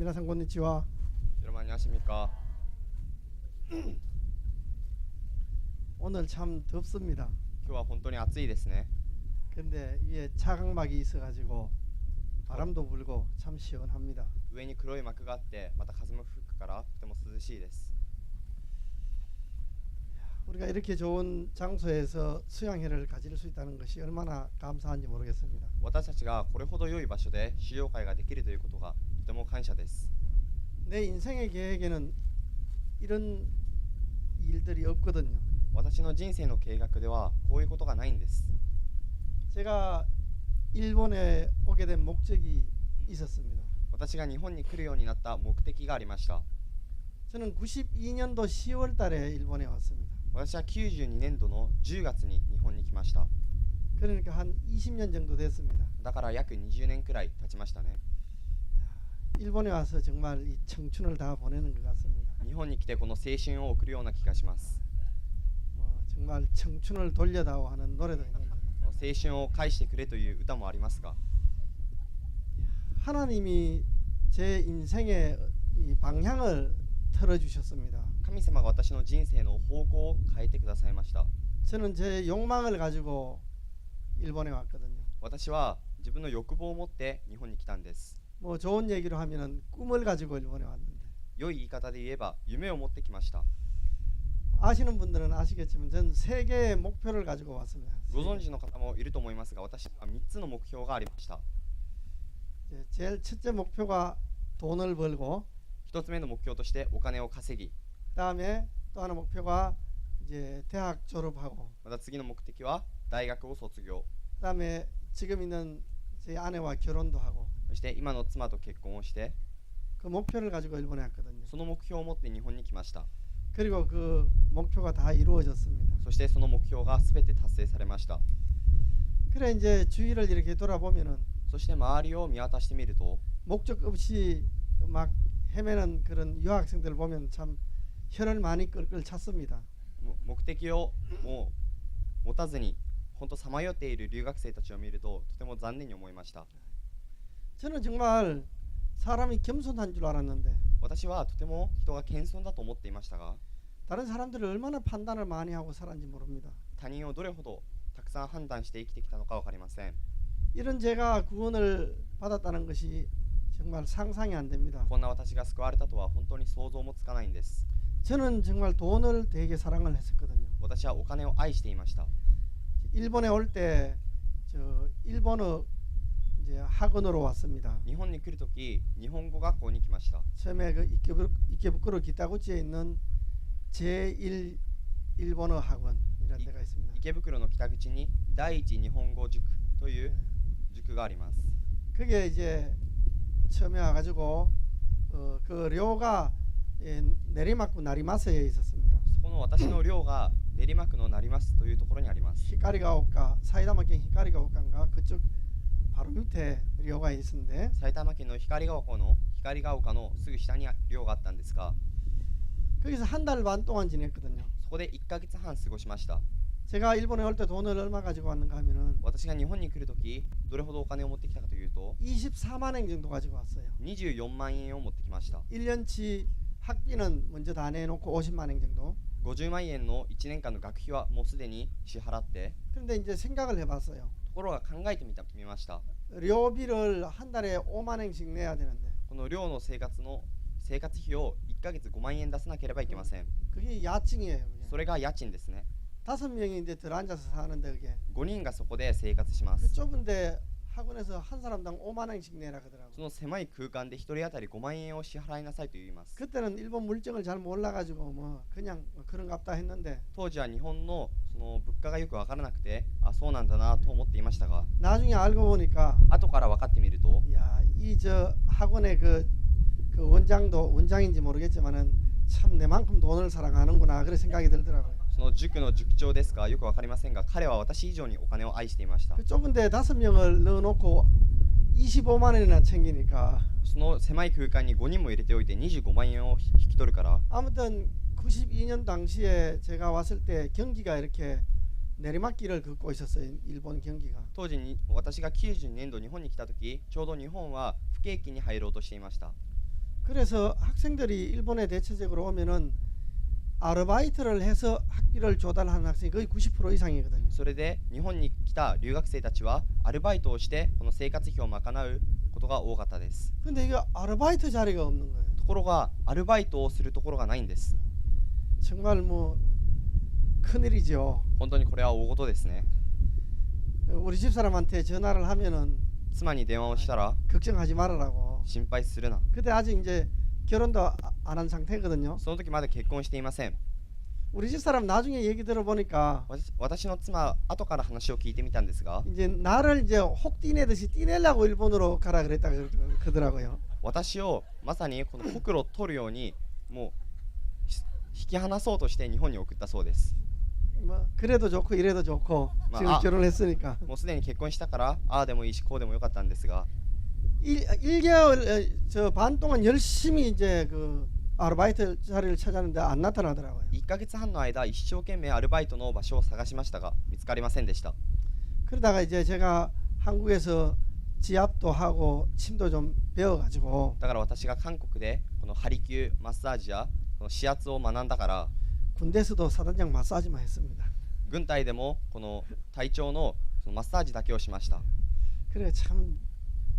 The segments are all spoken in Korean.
미나상 곤니치와. 여러분 안녕하십니까? 오늘 참 덥습니다. 今日は本当に暑いですね。 근데 위에 차광막이 있어가지고 바람도 불고 참 시원합니다. 上に黒い幕があってまた風も吹くからとても涼しいです。 우리가 이렇게 좋은 장소에서 수양회를 가질 수 있다는 것이 얼마나 감사한지 모르겠습니다. 私たちがこれほど良い場所で修行会ができるということがとても感謝です。 내 인생의 계획에는 이런 일들이 없거든요. 私の人生の計画ではこういうことがないんです。 제가 일본에 오게 된 목적이 있었습니다. 私が日本に来るようになった目的がありました。 저는 92년도 10월 달에 일본에 왔습니다. 私は92年度の10月に日本に来ました。 그러니까 한 20년 정도 됐습니다. だから約20年くらい経ちましたね。 일본에 와서 정말 이 청춘을 다 보내는 것 같습니다. 日本に来てこの青春を送るような気がします。 정말 청춘을 돌려다오 하는 노래도 있는데 青春を返してくれという歌もありますが 하나님이 제 인생의 이 방향을 틀어주셨습니다. 神様が私の人生の方向を変えてくださいました。 저는 제 욕망을 가지고 일본에 왔거든요. 私は自分の欲望を持って日本に来たんです。 뭐 좋은 얘기로 하면은 꿈을 가지고 일본에 왔는데 良い言い方で言えば夢を持ってきました。 아시는 분들은 아시겠지만 전 세 개의 목표를 가지고 왔습니다. ご存知の方もいると思いますが私は3つの目標がありました。 제일 첫째 목표가 돈을 벌고 1つ目の目標としてお金を稼ぎ 그다음에 또 하나 목표가 이제 대학 졸업하고 また次の目的は大学を卒業 그다음에 지금 있는 제 아내와 결혼도 하고 そして今の妻と結婚をして 그 목표를 가지고 일본에 왔거든요. その目標を持って日本に来ました。 그리고 그 목표가 다 이루어졌습니다. そしてその目標が全て達成されました。 그래 이제 주위를 이렇게 돌아보면은 そして周りを見渡してみると 목적 없이 막 헤매는 그런 유학생들 보면 참 혀를 많이 끌끌 찼습니다. 目的をもう持たずに本当さまよっている留学生たちを見るととても残念に思いました。 저는 정말 사람이 겸손한 줄 알았는데 私はとても人が謙遜だと思っていましたが 다른 사람들을 얼마나 판단을 많이 하고 살았는지 모릅니다. 他人をどれほどたくさん判断して生きてきたのか分かりません。 이런 제가 구원을 받았다는 것이 정말 상상이 안 됩니다. こんな私が救われたとは本当に想像もつかないんです。 저는 정말 돈을 되게 사랑을 했었거든요. 私はお金を愛していました。 일본에 올 때 저 일본어 이제 학원으로 왔습니다. 日本に来るとき日本語学校に来ました。 처음에 그 이케부쿠로 기타구치에 있는 제1 일본어 학원이라는 데가 있습니다. 池袋の北口に第一日本語塾という塾があります。 그게 이제 처음에 와가지고 그 료가 내리막구 나리마스에 있었습니다. そこの私の寮が練馬区の成増というところにあります。 히카리가오카 사이다마県 히카리가오카인가 그쪽 바로 밑에 료가 있었는데 埼玉県の光が丘のすぐ下に寮があったんですが 거기서 한 달 반 동안 지냈거든요. そこで1ヶ月半過ごしました。 제가 일본에 올 때 돈을 얼마 가지고 왔는가 하면은 私が日本に来るときどれほどお金を持ってきたかというと 24만 엔 정도 가지고 왔어요. 24万円を持ってきました。 1년치 학비는 먼저 다 내놓고 50만 엔 정도. 50万円の1年間の学費はもうすでに支払って 그런데 이제 생각을 해봤어요. ところが考えてみました。 료비를 한 달에 5만 엔씩 내야 되는데 この寮の生活費を1ヶ月5万円出さなければいけません。 그게 야증이에요. 그게. それが家賃ですね。 5명이 이제 들어앉아서 사는데 그게 5人がそこで生活しま 그 す。 좁은데 학원에서 한 사람당 5만 엔씩 내라 그러더라고요. その狭い空間で1人当たり5万円を支払いなさいと言います。 그때는 일본 물정을 잘 몰라가지고 뭐 그냥 그런갑다 했는데 当時は日本のその物価がよく分からなくてあそうなんだなと思っていましたが 나중에 알고 보니까 後から分かってみると 야, 이 저 학원의 그 원장인지 모르겠지만은 참 내만큼 돈을 사랑하는구나 그런 생각이 들더라고요. その塾の塾長ですかよく分かりませんが彼は私以上にお金を愛していました。 그 좁은데 5명을 넣어놓고 25만 원이나 챙기니까 その狭い空間に5人も入れておいて25万円を引き取るから 아무튼 92년 당시에 제가 왔을 때 경기가 이렇게 내리막길을 걷고 있었어요. 일본 경기가. 当時に私が92年度日本に来た時ちょうど日本は不景気に入ろうとしていました。 그래서 학생들이 일본에 대체적으로 오면은 아르바이트를 해서 학비를 조달하는 학생이 거의 90% 이상이거든요. それで日本に来た留学生たちはアルバイトをしてこの生活費を賄うことが多かったです。 근데 이거 아르바이트 자리가 없는 거예요. ところがアルバイトをするところがないんです。 정말 뭐 큰일이죠. 本当にこれは大事ですね。 우리 집사람한테 전화를 하면은 妻に電話をしたら 걱정하지 말으라고. 心配するな。 그때 아직 이제 결혼도 안 한 상태거든요. その時まだ結婚していません。 우리 집사람 나중에 얘기 들어보니까 私の妻後から話を聞いてみたんですが 이제 나를 이제 혹 띠내듯이 띠내려고 일본으로 가라 그랬다 그러더라고요. 私をまさにこのほくろを取るようにもう引き離そうとして日本に送ったそうです。 뭐 그래도 좋고 이래도 좋고 지금 결혼했으니까 もうすでに結婚したからああでもいいしこうでもよかったんですが 1개월 저 반 동안 열심히 이제 그 아르바이트 자리를 찾았는데 안 나타나더라고요. 1ヶ月半の間一生懸命アルバイトの場所を探しましたが見つかりませんでした。 그러다가 이제 제가 한국에서 지압도 하고 침도 좀 배워가지고 だから私が韓国でこのハリキューマッサージやこの指圧を学んだから 군대에서도 사단장 마사지만 했습니다. 軍隊でもこの隊長のそのマッサージだけをしました。 그래 참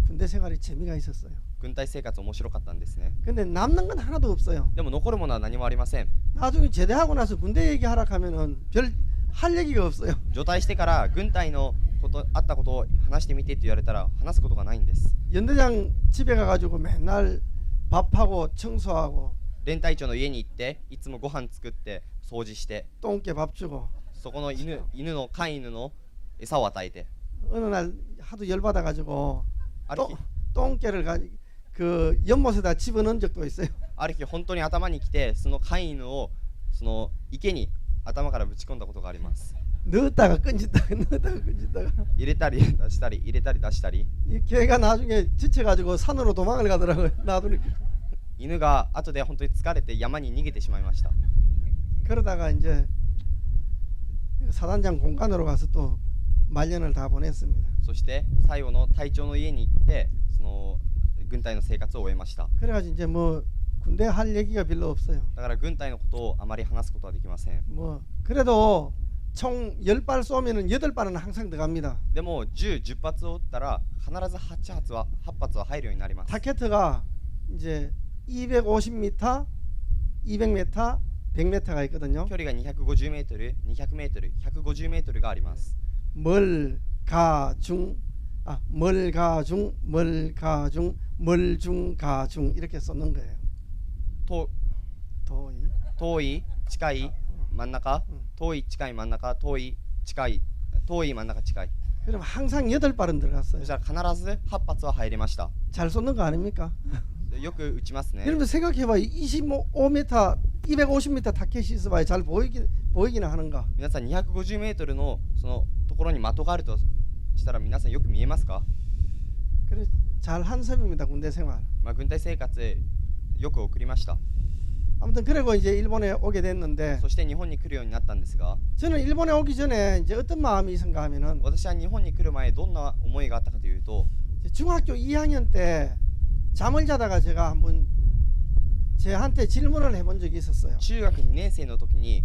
군대 생활이 재미가 있었어요. 軍隊生活面白かったんですね。 근데 남는 건 하나도 없어요. でも残るものは何もありません。 나중에 제대하고 나서 군대 얘기하라 하면은 별 할 얘기가 없어요. 除隊してから軍隊のことあったことを話してみてって言われたら話すことがないんです。 연대장 집에 가가지고 맨날 밥하고 청소하고 連隊長の家に行っていつもご飯作って掃除して 똥개 밥 주고 そこの犬の飼い犬の餌を与えて 어느 날 하도 열받아가지고 ある日 똥개를 그 연못에다 집어넣은 적도 있어요. ある日本当に頭に来てその飼い犬をその池に頭からぶち込んだことがあります。 넣었다가 끈짓다가 넣었다가 끈짓다가 入れたり出したり入れたり出したり 이 개가 나중에 지쳐가지고 산으로 도망을 가더라고요. 놔두니까. 犬が後で本当に疲れて山に逃げてしまいました。 그러다가 이제 사단장 공간으로 가서 또 말년을 다 보냈습니다. そして最後の隊長の家に行ってその軍隊の生活を終えました。 그래가지고 이제 뭐 군대 할 얘기가 별로 없어요. だから軍隊のことをあまり話すことはできません。 뭐 그래도 총 10발 쏘면은 8발은 항상 들어갑니다. でも10発を撃ったら必ず8発は入るようになります。 타켓트가 이제 250m, 200m, 100m가 있거든요. 距離が250メートル、200メートル、150メートルがあります。 멀가중 멀가중 멀가중 멀중가중 이렇게 쏘는 거예요. 遠い、近い、真ん中、遠い、近い、真ん中、遠い、近い、遠い、真ん中、近い。 그럼 항상 8발은 들어갔어요. そしたら必ず8発は入りました。 잘 쏘는 거 아닙니까? よく撃ちますね。 여러분 생각해봐. 25m, 250m 타켓이 있어봐야 잘 보이기나 하는가? 皆さん250メートルのそのところに的があるとしたら皆さんよく見えますか？ 그래 잘한 셈입니다. 군대 생활. 軍隊生活よく送りました。 아무튼 그리고 이제 일본에 오게 됐는데 そして日本に来るようになったんですが、 저는 일본에 오기 전에 이제 어떤 마음이 있었가 하면은 私は日本に来る前どんな思いがあったかというと、 중학교 2학년 때 잠을 자다가 제가 한번 제한테 질문을 해본 적이 있었어요. 中学2年生の時に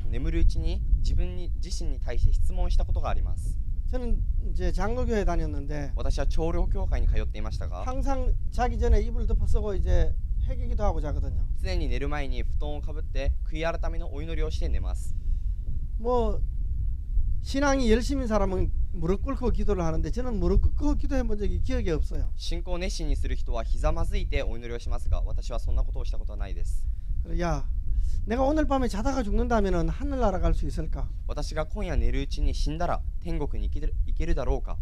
眠るうちに自身に対して質問したことがあります。 저는 이제 장로교회 다녔는데 私は長老教会に通っていましたが、 항상 자기 전에 이불 덮어 쓰고 이제 회개기도 하고 자거든요. 常に寝る前に布団をかぶって悔い改めのお祈りをして寝ます。 뭐 신앙이 열심인 사람은 무릎 꿇고 기도를 하는데 저는 무릎 꿇고 기도해 본 적이 기억이 없어요. 信仰を熱心にする人はひざまずいてお祈りをしますが、私はそんなことをしたことはないです。 그래, 야, 내가 오늘 밤에 자다가 죽는다면은 하늘 날아갈 수 있을까? 私が今夜寝るうちに死んだら天国に行けるだろうか。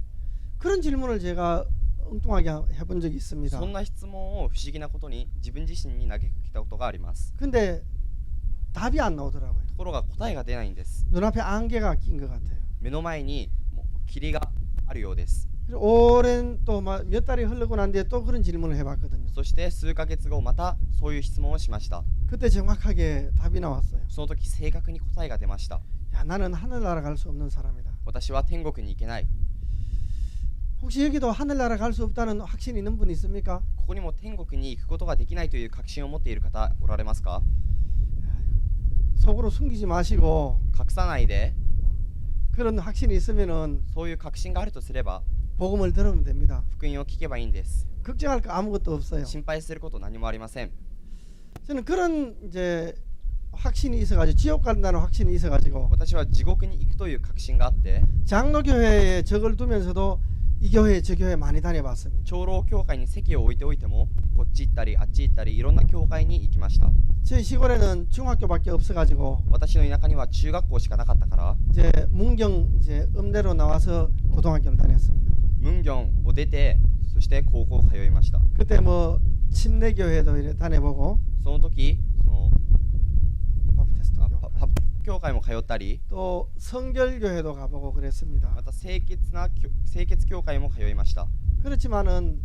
그런 질문을 제가 엉뚱하게 해본 적이 있습니다. そんな質問を不思議なことに自分自身に投げかけたことがあります。 근데 답이 안 나오더라고요. ところが答えが出ないんです。 눈앞에 안개가 낀 것 같아요. 目の前にもう霧があるようです。 오랜 또 몇 달이 흐르고 난 뒤에 또 그런 질문을 해봤거든요. そして数ヶ月後またそういう質問をしました。 그때 정확하게 답이 나왔어요. その時正確に答えが出ました。 야, 나는 하늘 날아갈 수 없는 사람이다. 私は天国に行けない。 혹시 여기도 하늘나라 갈 수 없다는 확신이 있는 분 있습니까? ここにも天国に行くことができないという確信を持っている方おられますか？ 속으로 숨기지 마시고 隠さないで、 그런 확신이 있으면은 そういう確信があるとすれば 복음을 들으면 됩니다. 福音を聞けばいいんです。 걱정할 거 아무것도 없어요. 心配すること何もありません。 저는 그런 이제 확신이 있어가지고 지옥 간다는 확신이 있어가지고 私は地獄に行くという確信があって、 장로교회에 적을 두면서도 이 교회 저 교회 많이 다녀봤습니다. 長老教会に席を置いておいてもこっち行ったりあっち行ったりいろんな教会に行きました。 저희 시골에는 중학교밖에 없어가지고 私の田舎には中学校しかなかったから 이제 문경 이제 음대로 나와서 고등학교를 다녔습니다. 文京を出てそして高校通いました。 그때 뭐 침례교회도 이래 다녀보고 その時その 바프티스트 あ 교회 パプ教会も通ったり 또 성결교회도 가보고 그랬습니다. また清潔教会も通いました。 그렇지만은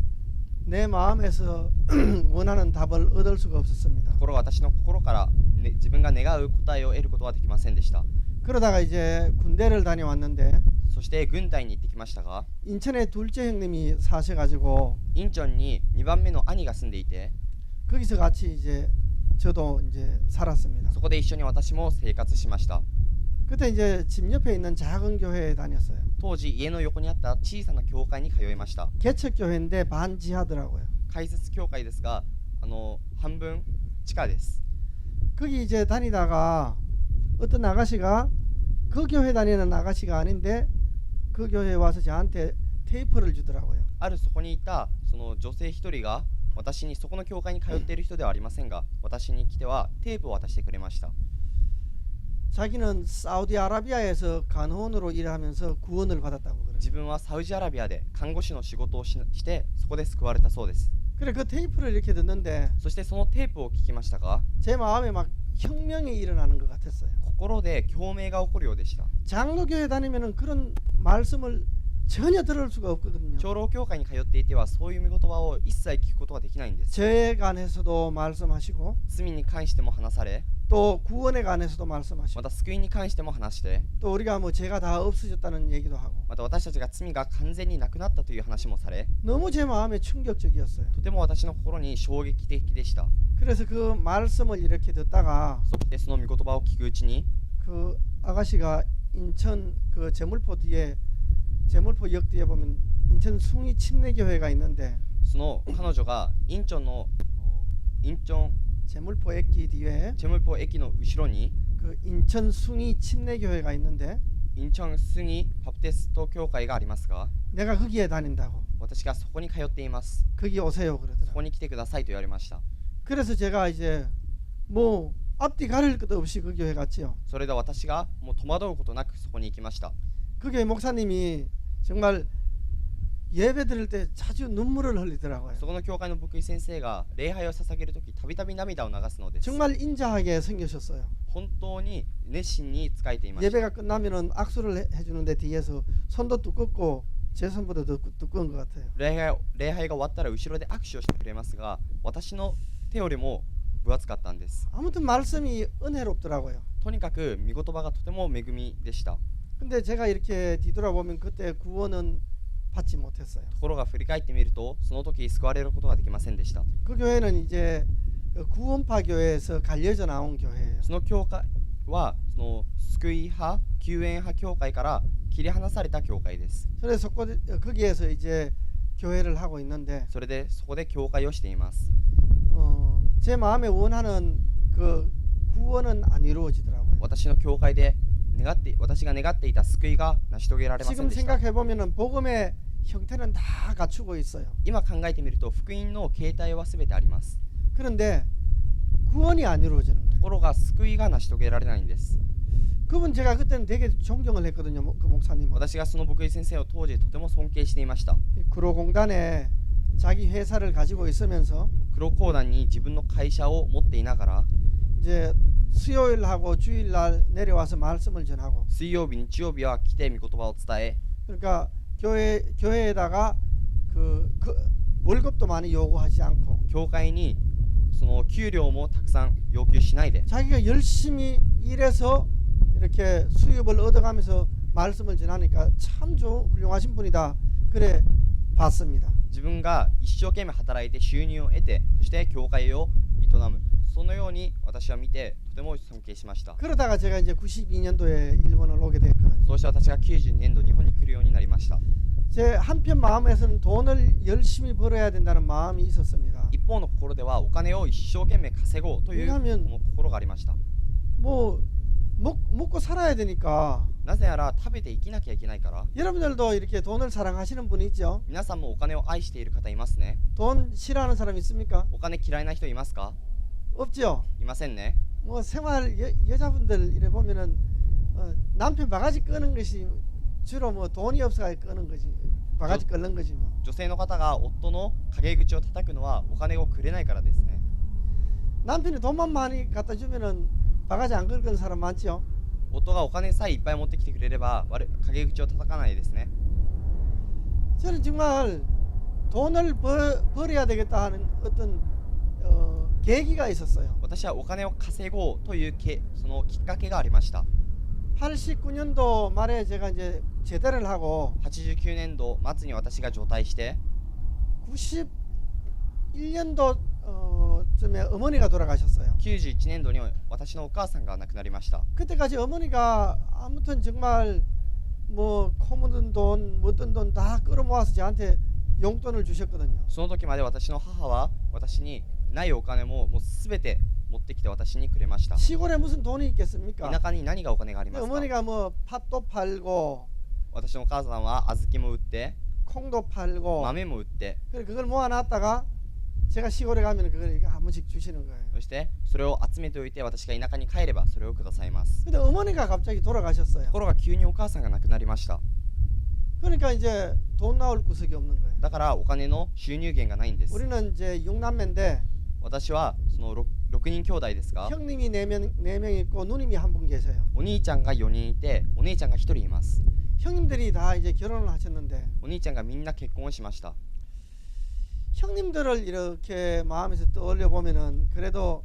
내 마음에서 원하는 답을 얻을 수가 없었습니다. ところが私の心から、ね、自分が願う答えを得ることはできませんでした。 그러다가 이제 군대를 다녀왔는데 そして軍隊に行ってきましたが 인천에 둘째 형님이 사셔가지고 インチョンに2番目の兄が住んでいて 거기서 같이 이제 저도 이제 살았습니다. そこで一緒に私も生活しました。 그때 이제 집 옆에 있는 작은 교회에 다녔어요. 当時家の横にあった小さな教会に通いました。 개척교회인데 반지하더라고요. 開設教会ですが半分地下です。 거기 이제 다니다가 어떤 아가씨가 그 교회 다니는 아가씨가 아닌데 그 교회에 와서 저한테 테이프를 주더라고요. あるそこにいたその女性一人が私にそこの教会に通っている人ではありませんが私に来てはテープを渡してくれました。 자기는 사우디아라비아에서 간호원으로 일하면서 구원을 받았다고 그래요. 自分はサウジアラビアで看護師の仕事をしてそこで救われたそうです。 그래 그 테이프를 이렇게 듣는데 そしてそのテープを聞きましたが 제 마음에 막 혁명이 일어나는 것 같았어요. 心で共鳴が起こるようでした。 장로교회 다니면은 그런 말씀을 전혀 들을 수가 없거든요. 長老教会に通っていてはそういう御言葉を一切聞くことができないんです。 죄에 관해서도 말씀하시고 罪に関しても話され 또 구원에 관해서도 말씀하시고 また救いに関しても話して 또 우리가 뭐 죄가 다 없어졌다는 얘기도 하고 また私たちが罪が完全になくなったという話もされ 너무 제 마음에 충격적이었어요. とても私の心に衝撃的でした。 그래서 그 말씀을 이렇게 듣다가 そしてその御言葉を聞くうちに 그 아가씨가 인천 그 제물포역 뒤에 보면 인천 숭이 침례교회가 있는데 その彼女がインチョン 제물포駅뒤에 チェムルポ駅の後ろに 그 인천 숭이 침례교회가 있는데 インチョンスギバプテスト教会がありますが 내가 거기에 다닌다고 私がそこに通っています。 거기 오세요 そ 그러더라고요. こに来てくださいと言われました。 그래서 제가 이제 뭐 앞뒤 가릴 것도 없이 그 교회 갔지요. それで私がもう戸惑うことなくそこに行きました。 그 교회 목사님이 정말 예배 드릴 때 자주 눈물을 흘리더라고요. そこの教会の牧師先生が礼拝を捧げるときたびたび涙を流すのです。 정말 인자하게 생기셨어요. 本当に熱心に仕えていました。 예배가 끝나면은 악수를 해주는데 뒤에서 손도 두껍고 제 손보다 더 두꺼운 것 같아요. 礼拝が終わったら後ろで握手をしてくれますが私の手よりも分厚かったんです。 아무튼 말씀이 은혜롭더라고요. とにかく御言葉がとても恵みでした。 근데 제가 이렇게 뒤돌아보면 그때 구원은 받지 못했어요. ところが振り返ってみるとその時救われることができませんでした。 그 교회는 이제 구원파 교회에서 갈려져 나온 교회예요. その教会はその救い派救援派教会から切り離された教会です。 그래서 거기에서 이제 교회를 하고 있는데 それでそこで教会をしています。 제 마음에 원하는 그 구원은 안 이루어지더라고요. 私の教会で私が願っていた救いが成し遂げられません 지금 でした。 생각해 보면은 복음의 형태는 다 갖추고 있어요. 今考えてみると福音の形態はすべてあります。 그런데 구원이 안 이루어지는 と 거예요. ころが救いが成し遂げられないんです。 그분 제가 그때는 되게 존경을 했거든요. 그 목사님은. 私がその牧師先生を当時とても尊敬していました。 구로공단에 자기 회사를 가지고 있으면서 黒講談に自分の会社を持っていながら 이제 수요일하고 주일날 내려와서 말씀을 전하고 水曜日日曜日は来て御言葉を伝え 그러니까 교회에다가 그 월급도 많이 요구하지 않고 教会にその給料もたくさん要求しないで 자기가 열심히 일해서 이렇게 수입을 얻어가면서 말씀을 전하니까 참 훌륭하신 분이다. 그래 봤습니다. 自分が一生懸命働いて収入を得て、そして教会を営む、そのように私は見てとても尊敬しました。 그러다가 제가 이제 92년도에 일본을 오게 됐거든요. そうして私が92年度日本に来るようになりました。 제 한편 마음에서는 돈을 열심히 벌어야 된다는 마음이 있었습니다. 一方の心ではお金を一生懸命稼ごうというこの心がありました。 뭐 먹고 살아야 되니까. なぜなら食べて生きなきゃいけないから。 여러분들도 이렇게 돈을 사랑하시는 분이 있죠? 皆さんもお金を愛している方いますね。 돈 싫어하는 사람 있습니까? お金嫌いな人いますか？ 없죠. いませんね。 뭐 생활 여자분들 이래 보면은 남편 바가지 끄는 것이 주로 뭐 돈이 없어서 끄는 거지. 바가지 끄는 거지 뭐. 女性の方が夫の陰口を叩くのはお金をくれないからですね。 남편이 돈만 많이 갖다 주면은 바가지 안 긁는 사람 많죠. 夫がお金さえいっぱい持ってきてくれれば陰口を叩かないですね。 저는 정말 돈을 벌어야 되겠다 하는 어떤 계기가 있었어요. 私はお金を稼ごうというそのきっかけがありました。 89년도 말에 제가 이제 제대를 하고 89年度末に私が除隊して、 91년도 쯤에 어머니가 돌아가셨어요. 91年度に私のお母さんが亡くなりました。 그때까지 어머니가 아무튼 정말 뭐 코 묻은 돈, 묻은 돈 다 끌어모아서 저한테 용돈을 주셨거든요. その時まで私の母は私にないお金ももうすべて持ってきて私にくれました。 시골에 무슨 돈이 있겠습니까? 田舎に何がお金がありますか？ 어머니가 뭐 팥도 팔고 私のお母さんは小豆も売って 콩도 팔고 豆も売って、 그걸 모아놨다가 제가 시골에 가면 그걸 한 번씩 주시는 거예요. そしてそれを集めておいて私が田舎に帰ればそれをくださいます。 근데 어머니가 갑자기 돌아가셨어요. ところが急にお母さんが亡くなりました。 그러니까 이제 돈 나올 구석이 없는 거예요. だからお金の収入源がないんです。 우리는 이제 6남매인데 私はその 6人兄弟ですが、 형님이 4명 있고 누님이 한 분 계세요. お兄ちゃんが4人いてお姉ちゃんが1人います。 형님들이 다 이제 결혼을 하셨는데 お兄ちゃんがみんな結婚をしました。 형님들을 이렇게 마음에서 떠올려 보면은 그래도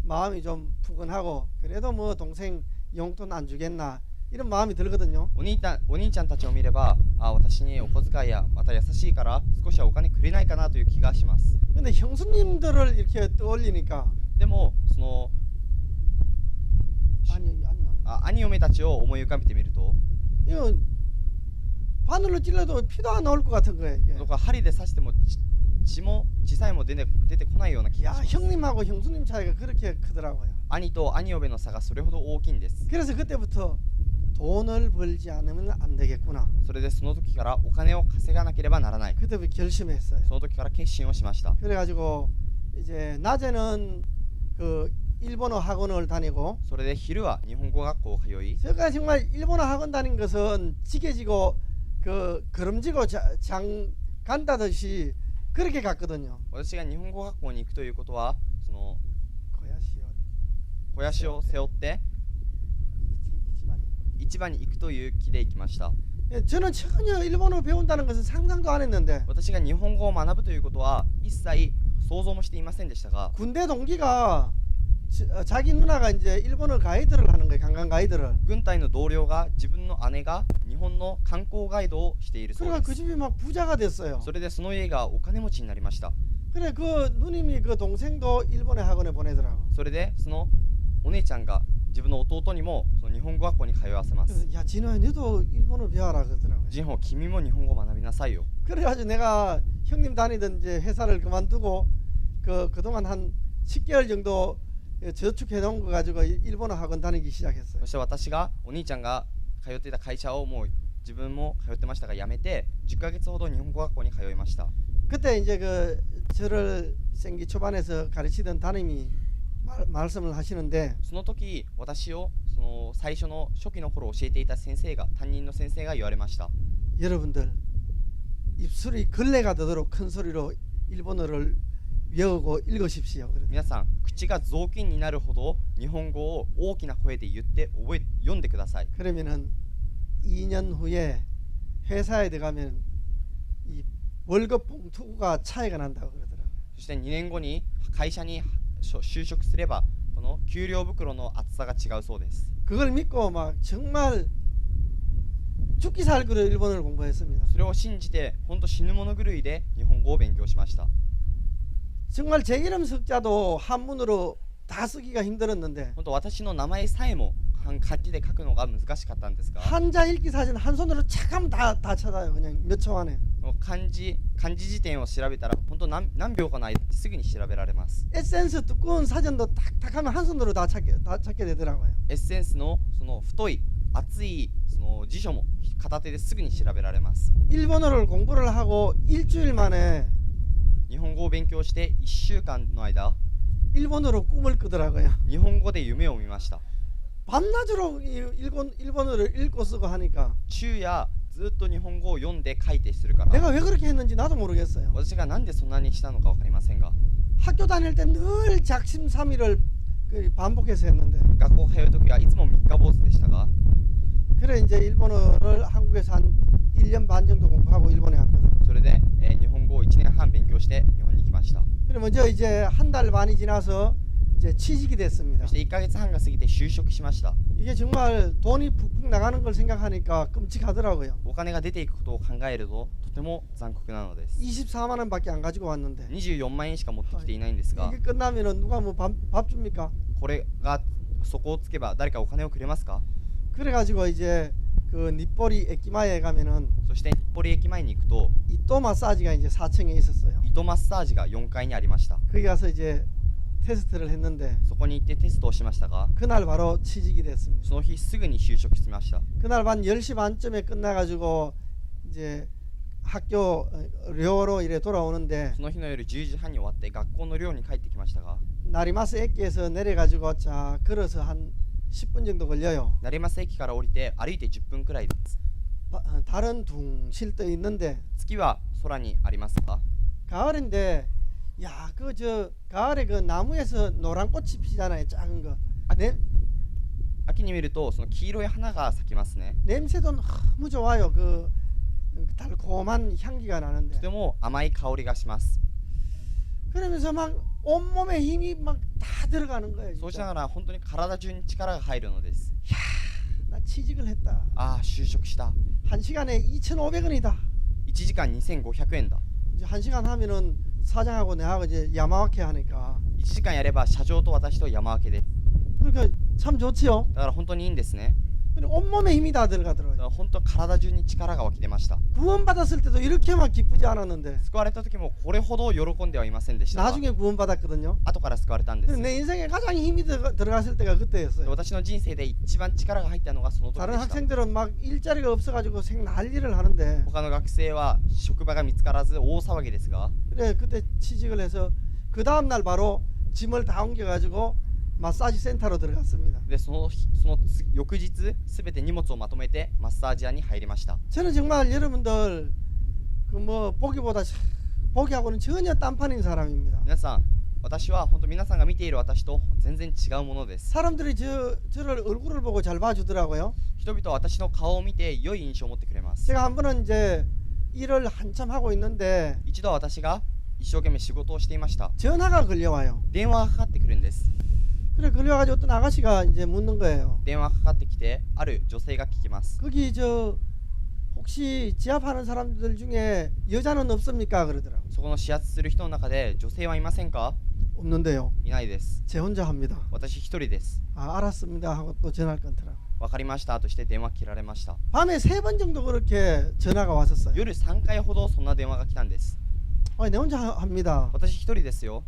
마음이 좀 푸근하고 그래도 뭐 동생 용돈 안 주겠나 이런 마음이 들거든요. お兄ちゃんたちを見れば、私にお小遣いやまた優しいから少しはお金くれないかなという気がします。 근데 형수님들을 이렇게 떠올리니까 でもその 아니 兄嫁たちを思い浮かべてみると、 이거 바늘로 찔러도 피도 안 나올 것 같은 거예요. 이게. どこか針で刺しても血も小さいも出てこないような気が 야 します。 형님하고 형수님 차이가 그렇게 크더라고요. 兄と兄嫁の差がそれほど大きいんです。 그래서 그때부터 돈을 벌지 않으면 안 되겠구나. それでその時からお金を稼がなければならない。 그때부터 결심했어요. その時から決心をしました。 그래가지고 이제 낮에는 그 일본어 학원을 다니고 それで昼は日本語学校を通い、 제가 정말 일본어 학원 다닌 것은 지게지고 그 걸음지고 장 간다듯이 그렇게 갔거든요. 私が日本語学校に行くということは、その 고야시오 肥やしを背負って市場に行くという気で行きました。 저는 전혀 일본어 배운다는 것은 상상도 안 했는데 私が日本語を学ぶということは一切想像もしていませんでしたが、 군대 동기가 자기 누나가 이제 일본어 가이드를 하는 거예요. 관광 가이드를. 軍隊の同僚が自分の姉が日本の観光ガイドをしているそう 그러니까 で 그 す。 집이 막 부자가 됐어요. それでその家がお金持ちになりました。 그래 그 누님이 그 동생도 일본어 학원에 보내더라고. それでそのお姉ちゃんが自分の弟にもその日本語学校に通わせます。 그래서 야 진호야 너도 일본어 배워라 그러더라고요. ジンホ君も日本語を学びなさいよ。 그래가지고 내가 형님 다니던 이제 회사를 그만두고 그동안 한 10개월 정도 저축해 놓은 거 가지고 일본어 학원 다니기 시작했어요. そして私がお兄ちゃんが通っていた会社をもう自分も通ってましたが辞めて10ヶ月ほど日本語学校に通いました。 그때 이제 그 저를 생기 초반에서 가르치던 담임이 말씀을 하시는데 その時私をその最初の初期の頃教えていた先生が担任の先生が言われました。 여러분들 입술이 걸레가 되도록 큰 소리로 일본어를 외우고 읽으십시오. 皆さん口が雑巾になるほど日本語を大きな声で言って読んでください。 그러면은 2년 후에 회사에 들어가면 이 월급 봉투가 차이가 난다고 그러더라고요. そして2年後に会社に就職すればこの給料袋の厚さが違うそうです。 그걸 믿고 막 정말 죽기 살기로 일본어를 공부했습니다. それを信じて本当死ぬ者狂いで日本語を勉強しました。 정말 제 이름 석자도 한문으로 다 쓰기가 힘들었는데 本当私の名前さえも漢字で書くのが難しかったんですが、 한자 읽기 사진 한 손으로 착 하면 다 찾아요. 그냥 몇 초 안에. 漢字辞典を調べたら本当何秒かの間すぐに調べられます。 에센스 두꺼운 사전도 탁탁 하면 한 손으로 다 찾게 되더라고요. エッセンスのその太い厚いその辞書も片手ですぐに調べられます。 일본어를 공부를 하고 일주일 만에 日本語を勉強して1週間の間 일본어로 꿈을 꾸더라고요. 日本語で夢を見ました。 밤낮으로 일본어를 읽고 쓰고 하니까 昼夜ずっと日本語を読んで書いてするから 내가 왜 그렇게 했는지 나도 모르겠어요. 私がなんでそんなにしたのか分かりませんが、 학교 다닐 때 늘 작심삼일을 반복해서 했는데 学校通う時はいつも三日坊主でしたが、 그래 이제 일본어를 한국에서 한 1년 반 정도 공부하고 일본에 갔거든. それで、日本語を1年半勉強して日本に来ました。 그래 먼저 이제 한 달 반이 지나서 이제 취직이 됐습니다. そして1ヶ月半が過ぎて就職しました。 이게 정말 돈이 푹푹 나가는 걸 생각하니까 끔찍하더라고요. お金が出ていくことを考えるととても残酷なのです。 24만 원밖에 안 가지고 왔는데 24万円しか持ってきていないんですが、 이게 끝나면은 누가 뭐 밥 줍니까? これが底をつけば誰かお金をくれますか？ 그래가지고 이제 그 니뽀리 에키마에 가면은 そして日暮里駅前に行くと 이또 마사지가 이제 4층에 있었어요. 糸マッサージが4階にありました。 거기 가서 이제 테스트를 했는데 そこに行ってテストをしましたが、 그날 바로 취직이 됐습니다. その日すぐに就職しました。 그날 밤 10시 반쯤에 끝나가지고 이제 학교 료로 이래 돌아오는데 その日の夜10時半に終わって学校の寮に帰ってきましたが、 나리마스駅에서 내려가지고 자 걸어서 한 10분 정도 걸려요. 成増駅から降りて歩いて10分くらいです。 달은 둥실 떠 있는데 月は空にありますか？ 가을인데 야 그 저 가을에 그 나무에서 노란 꽃이 피잖아요. 작은 거. 秋に見るとその黄色い花が咲きますね。 냄새도 너무 좋아요. 그 달콤한 향기가 と 나는데 ても甘い香りがします。 그러면서 막 온몸에 힘이 막 다 들어가는 거예요. そうしな 진짜. がら本当に体中に力が入るのです。 나 취직을 했다. ああ、就職した。 한 시간에 2,500원이다. 1時間2500円だ。 이제 한 시간 하면은 사장하고 내하고 이제 야마와케 하니까 1時間やれば社長と私と山分けで。 그러니까 참 좋지요. だから本当にいいんですね。 그리고 온몸에 힘이 다 だか 들어가더라고요. ら本当体中に力が湧き出ました。 구원받았을 때도 이렇게 막 기쁘지 않았는데 救われた時もこれほど喜んではいませんでしたが、 나중에 구원받았거든요. 後から救われたんで 근데 す。 내 인생에 가장 힘이 들어갔을 때가 で 그때였어요. 私の人生で一番力が入ったのがその時 다른 でした。 학생들은 막 일자리가 없어가지고 생 난리를 하는데 他の学生は職場が見つからず大騒ぎですが、 그래 그때 취직을 해서 그 다음 날 바로 짐을 다 옮겨가지고 마사지 센터로 들어갔습니다. でその翌日すべて荷物をまとめてマッサージ屋に入りました。 저는 정말 여러분들 그 뭐 보기하고는 전혀 딴판인 사람입니다. 皆さん、私は本当皆さんが見ている私と全然違うものです。 사람들이 저를 얼굴을 보고 잘 봐주더라고요. 人々は私の顔を見て良い印象を持ってくれます。 제가 한 번은 이제 일을 한참 하고 있는데 一度私が一生懸命仕事をしていました。 전화가 걸려와요. 電話がかかってくるんです。 그래 걸려가지고 어떤 아가씨가 이제 묻는 거예요. 電話がかかってきてある女性が聞きます。 거기 저 혹시 지압하는 사람들 중에 여자는 없습니까? 그러더라고. そこの視圧する人の中で女性はいませんか？ 없는데요. いないです。 제 혼자 합니다. 私一人です。 아 알았습니다 하고 또 전화를 끊더라고. わかりましたとして電話切られました。 밤에 3번 정도 그렇게 전화가 왔었어요. 夜3回ほどそんな電話が来たんです。 내 혼자 합니다. 私一人ですよ。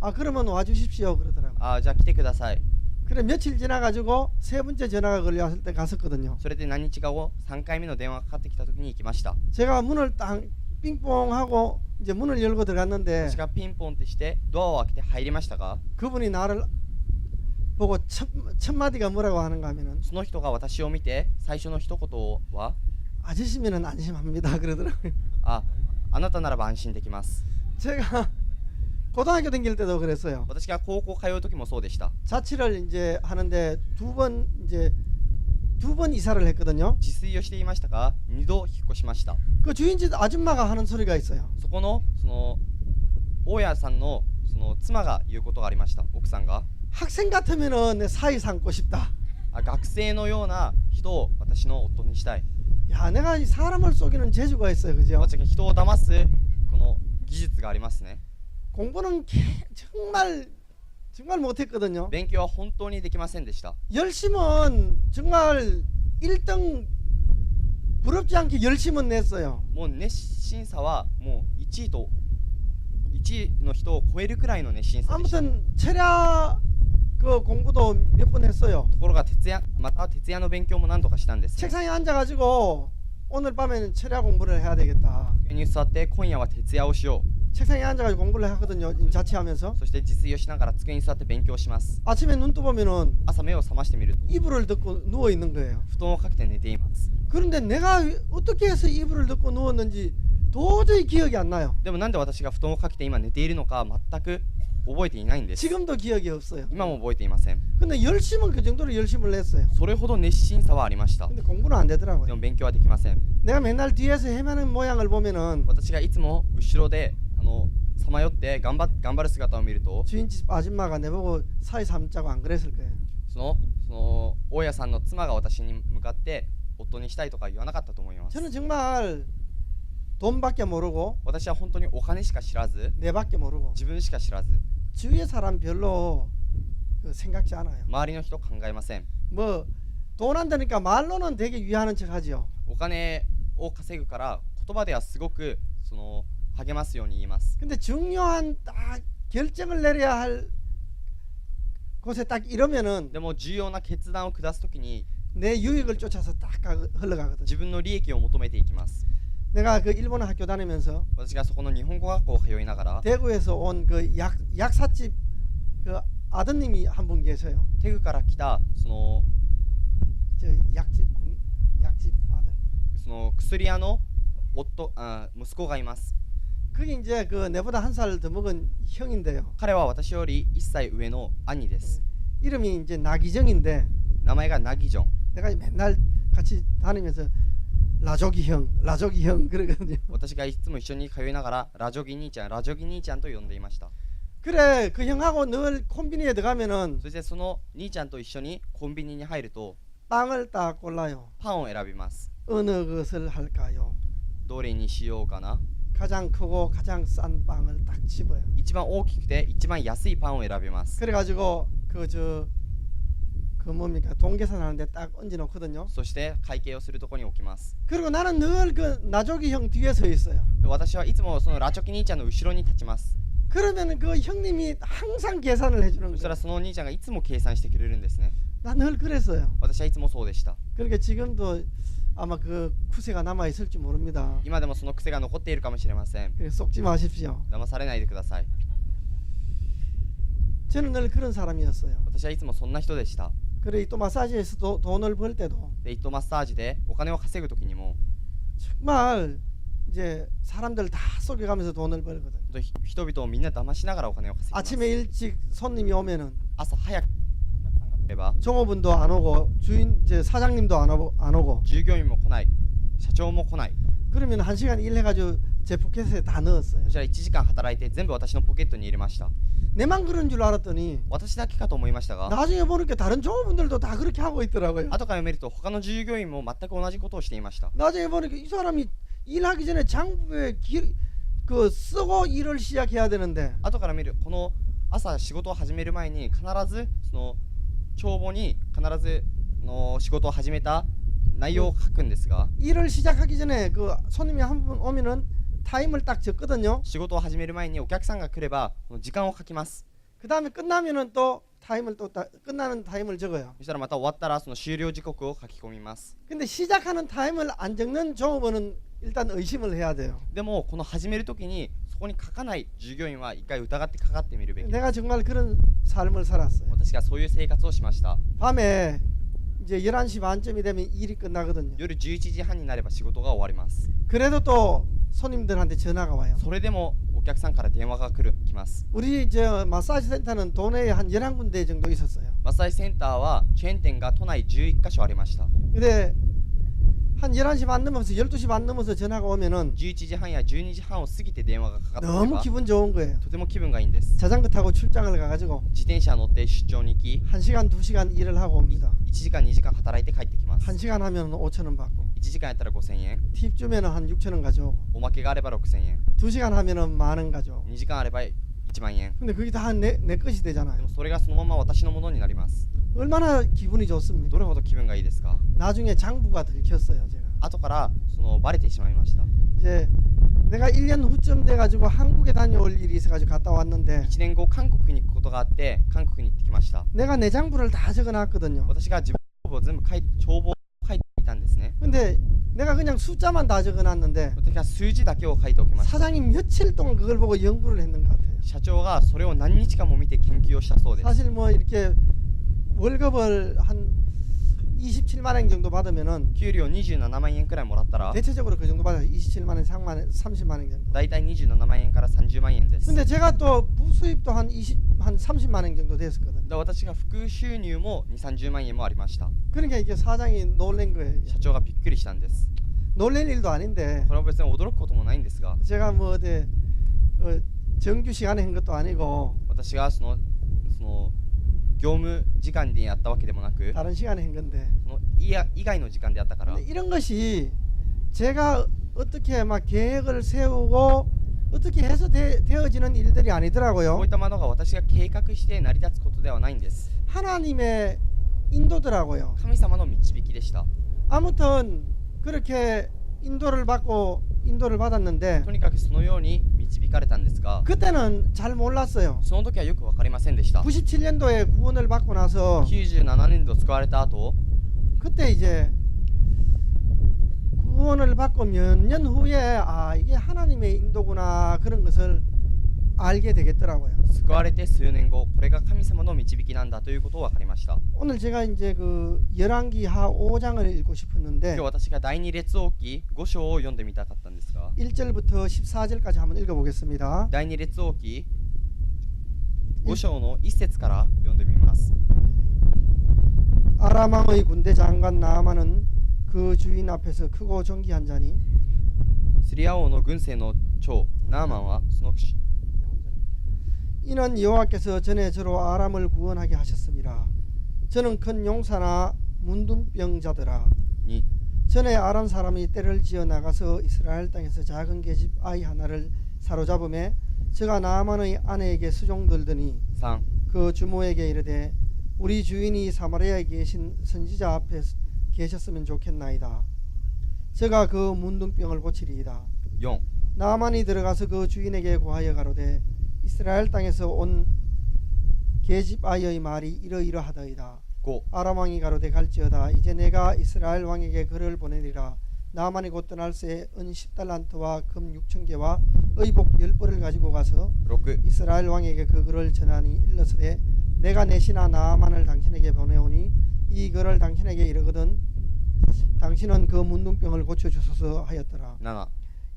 아 그러면 와주십시오 그러더라고. あ、じゃあ来てください。 그래 며칠 지나가지고 3번째 전화가 걸려왔을 때 갔었거든요. それで何日か後3回目の電話がかかってきた時に行きました。 제가 문을 딱 삥뽕 하고 이제 문을 열고 들어갔는데 私がピンポンってしてドアを開けて入りましたが、 그분이 나를 보고 첫 마디가 뭐라고 하는가 하면은 その人が私を見て最初の一言は 아저씨면은 안심합니다 그러더라고요. あなたならば安心できます。 제가 고등학교 다닐 때도 그랬어요. 私が高校通う時もそうでした。 자취를 이제 하는데 두 번 이사를 했거든요. 自炊をしていましたが2度引っ越しました。 그 주인집 아줌마가 하는 소리가 있어요. そこのその大家さんのその妻が言うことがありました。奥さんが 학생 같으면은 내 사이 삼고 싶다. 学生のような人を私の夫にしたい。 야, 내가 이 사람을 속이는 재주가 있어요, 그죠? 私が人を騙すこの技術がありますね。 공부는 정말 못했거든요. 勉強は本当にできませんでした。 열심은 정말 1등 부럽지 않게 열심은 냈어요. もう熱心さはもう1位の人を超えるくらいの熱心さでした。 아무튼 체력 그 공부도 몇 번 했어요. ところがまた徹夜の勉強も何とかしたんですね。 책상에 앉아가지고 오늘 밤에는 체력 공부를 해야 되겠다. 机に座って今夜は徹夜をしよう。 책상에 앉아가지고 공부를 하거든요. 자취하면서. そして自炊をしながら机に座って勉強します。 아침에 눈 떠보면은 朝目を覚ましてみると 이불을 덮고 누워 있는 거예요. 布団をかけて寝ています。 그런데 내가 어떻게 해서 이불을 덮고 누웠는지 도저히 기억이 안 나요. でもなんで私が布団をかけて今寝ているのか全く覚えていないんです。 지금도 기억이 없어요. 今も覚えていません。 근데 열심은 그 정도로 열심을 냈어요. それほど熱心さはありました。 근데 공부는 안 で 되더라고요. も勉強はできません。 내가 맨날 뒤에서 헤매는 모양을 보면은 私がいつも後ろでさまよって頑張る姿を見ると 주인집 아줌마가 내보고 사이 삼자고 안 그랬을 거예요. その大家さんの妻が私に向かって夫にしたいとか言わなかったと思います。 저는 정말 돈밖에 모르고 私は本当にお金しか知らず 내밖에 모르고 自分しか知らず 주위의 사람 별로 생각지 않아요. 周りの人考えません。 뭐 돈 안 되니까 말로는 되게 위하는 척하죠. お金を稼ぐから言葉ではすごく励ますように言います。 근데 중요한 딱 결정을 내려야 할 곳에 딱 이러면은 でも重要な決断を下すときに 내 유익을 쫓아서 딱 흘러가거든요. 自分の利益を求めていきます。 내가 그 일본 학교 다니면서 私がそこの日本語学校を通いながら 대구에서 온 그 약사집 그 아드님이 한 분 계세요. テグから来た저 약집 아들. その薬屋の息子がいます。 그게 이제 그 내보다 한 살 더 먹은 형인데요. 彼は私より1歳上の兄です。 이름이 이제 나기정인데 名前がナギジョン。 내가 맨날 같이 다니면서 라조기 형 그러거든요. 私がいつも一緒に通いながらラジョギ兄ちゃんと呼んでいました。 그래 그 형하고 늘 콤비니에 들어가면은 そしてその兄ちゃんと一緒にコンビニに入ると 빵을 딱 골라요. パンを選びます。 어느 것을 할까요? どれにしようかな。 가장 크고 가장 싼 빵을 딱 집어요. 一番大きくて一番安いパンを選びます。 그래가지고 그 뭡니까 돈 계산하는데 딱 얹어 놓거든요. そして会計をするところに置きます。 그리고 나는 늘 그 나조기 형 뒤에 서 있어요. 私はいつもそのラチョキ兄ちゃんの後ろに立ちます。 그러면 그 형님이 항상 계산을 해주는 そしたら 거예요. その兄ちゃんがいつも計算してくれるんですね。 나 늘 그랬어요. 私はいつもそうでした。 그러니까 지금도 아마 그 쿠세가 남아 있을지 모릅니다. 今でもその癖が残っているかもしれません。 그래 속지 마십시오. 騙されないでください。 저는 늘 그런 사람이었어요. 私はいつもそんな人でした。 그래 또 마사지에서도 돈을 벌 때도 で、糸マッサージでお金を稼ぐときにも 정말 이제 사람들 다 속여가면서 돈을 벌거든. 本当に人々をみんな騙しながらお金を稼ぎます。 아침에 일찍 손님이 오면은 朝早くお客さんが来れば 종업원도 안 오고 주인 이제 사장님도 안 오고 従業員も来ない、社長も来ない。 그러면 1시간 일해가지고 제 포켓에 다 넣었어요. そしたら1時間働いて全部私のポケットに入れました。 내만 그런 줄 알았더니 私だけかと思いましたが、 나중에 보니까 다른 종업원들도 다 그렇게 하고 있더라고요. 後から見ると他の従業員も全く同じことをしていました。 나중에 보니까 이 사람이 일하기 전에 장부에 그 쓰고 일을 시작해야 되는데 後から見るこの朝仕事を始める前に必ずその帳簿に必ずの仕事を始めた内容を書くんですが、 일을 시작하기 전에 그 손님이 한 분 오면은 타임을 딱 적거든요. 仕事を始める前にお客さんが来ればこの時間を書きます。 그 다음에 끝나면은 또 타임을 끝나는 타임을 적어요. そしたらまた終わったらその終了時刻を書き込みます。 근데 시작하는 타임을 안 적는 종업원은 일단 의심을 해야 돼요. でもこの始めるときにそこに書かない従業員は一回疑ってかかってみるべきです。 내가 정말 그런 삶을 살았어요. 私がそういう生活をしました。 밤에 이제 11시 반쯤이 되면 일이 끝나거든요. 夜11時半になれば仕事が終わります。 그래도 또 손님들한테 전화가 와요. それでもお客さんから電話が来ます。 우리 저 마사지 센터는 도내에 한 11군데 정도 있었어요. マッサージセンターはチェーン店が都内11カ所ありました。 근데 한 11시 반 넘어서 12시 반 넘어서 전화가 오면은 11時半や12時半を過ぎて電話がかかってくれ 너무 ば 기분 좋은 거예요. とても気分がいいんです。 자전거 타고 출장을 가가지고 自転車乗って出張に行き 1시간 2시간 일을 하고 옵니다. 1時間2時間働いて帰ってきます。 1시간 하면 5,000원 받고 1時間やったら5000円、 팁 주면은 한 6,000원 가져오고 おまけがあれば6000円、 2시간 하면은 10,000원 가져오고 2時間あれば1万円。 근데 그게 다 내 것이 で 되잖아요. もそれがそのまま私のものになります。 얼마나 기분이 좋습니까? どれほど気分がいいですか。 나중에 장부가 들켰어요. 제가 後からそのバレてしまいました。 이제 내가 1년 후쯤 돼가지고 한국에 다녀올 일이 있어가지고 갔다 왔는데 1年後韓国に行くことがあって韓国に行ってきました。 내가 내 장부를 다 적어놨거든요. 私が自分の帳簿を全部帳簿を書いていたんですね。 근데 내가 그냥 숫자만 다 적어놨는데 私が数字だけを書いておきました。 사장이 며칠 동안 그걸 보고 연구를 했는 것 같아요. 社長がそれを何日間も見て研究をしたそうです。 사실 뭐 이렇게 월급을 한 27만 원 정도 받으면은 給料27万円くらいもらったら 대체적으로 그 정도 받아요. 27만 원, 3만 원, 30만 원 정도. だいたい27万円から30万円です。 근데 제가 또 부수입도 한 30만 원 정도 됐었거든요. で私が副収入も2、30万円もありました。 그러니까 이게 사장이 놀란 거예요. 이게. 社長がびっくりしたんです。 놀랄 일도 아닌데 これは別に驚くこともないんですが、 제가 뭐 어디 정규 시간에 한 것도 아니고 私がその業務時間でやったわけでもなく、 다른 시간에 한 건데 その以外の時間でやったから、 근데 이런 것이 제가 어떻게 막 계획을 세우고 어떻게 해서 되어지는 일들이 こう 아니더라고요. いったものが私が計画して成り立つことではないんです。 하나님의 인도더라고요. 神様の導きでした。 아무튼 그렇게 인도를 받았는데 とにかくそのように導かれたんですが、 그때는 잘 몰랐어요. その時はよく分かりませんでした。 97년도에 구원을 받고 나서 97年度使われた後、 그때 이제 구원을 받고 몇 년 후에 아 이게 하나님의 인도구나 그런 것을 알게 되겠더라고요. 救われて数年後、これが神様の導きなんだということを分かりました。 오늘 제가 이제 그 열왕기하 5장을 읽고 싶었는데 今日私が第二列王記5章を読んでみたかったんですが、 1절부터 14절까지 한번 읽어보겠습니다. 第二列王記5章の1節から読んでみます。 아람 왕의 군대 장관 나아만은 그 주인 앞에서 크고 존귀한 자니 シリア王の軍政の長ナーマンはその 이는 여호와께서 전에 저로 아람을 구원하게 하셨습니다. 저는 큰 용사나 문둥병자더라. に 전에 아람 사람이 떼를 지어 나가서 이스라엘 땅에서 작은 계집 아이 하나를 사로잡음에 저가 나아만의 아내에게 수종들더니 3 그 주모에게 이르되 우리 주인이 사마리아에 계신 선지자 앞에 계셨으면 좋겠나이다. 저가 그 문둥병을 고치리이다. 4 나아만이 들어가서 그 주인에게 고하여 가로되 이스라엘 땅에서 온 계집 아이의 말이 이러이러하더이다. 5 아람 왕이 가로되 갈지어다. 이제 내가 이스라엘 왕에게 글을 보내리라. 나아만이 곧 떠날 새 은 10달란트와 금 6,000개와 의복 10벌을 가지고 가서 6 이스라엘 왕에게 그 글을 전하니 일러스되 내가 내 신하 나아만을 당신에게 보내오니 이 글을 당신에게 이르거든 당신은 그 문둥병을 고쳐주소서 하였더라. 7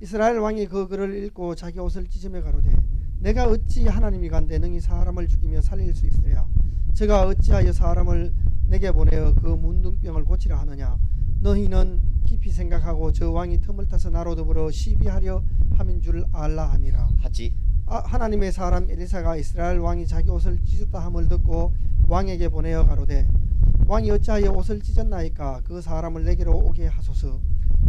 이스라엘 왕이 그 글을 읽고 자기 옷을 찢으며 가로되 내가 어찌 하나님이 간데 능히 사람을 죽이며 살릴 수 있으랴. 저가 어찌하여 사람을 내게 보내어 그 문둥병을 고치라 하느냐. 너희는 깊이 생각하고 저 왕이 틈을 타서 나로 더불어 시비하려 함인 줄 알라 하니라. 8 하나님의 사람 엘리사가 이스라엘 왕이 자기 옷을 찢었다 함을 듣고 왕에게 보내어 가로되 왕이 어찌하여 옷을 찢었나이까. 그 사람을 내게로 오게 하소서.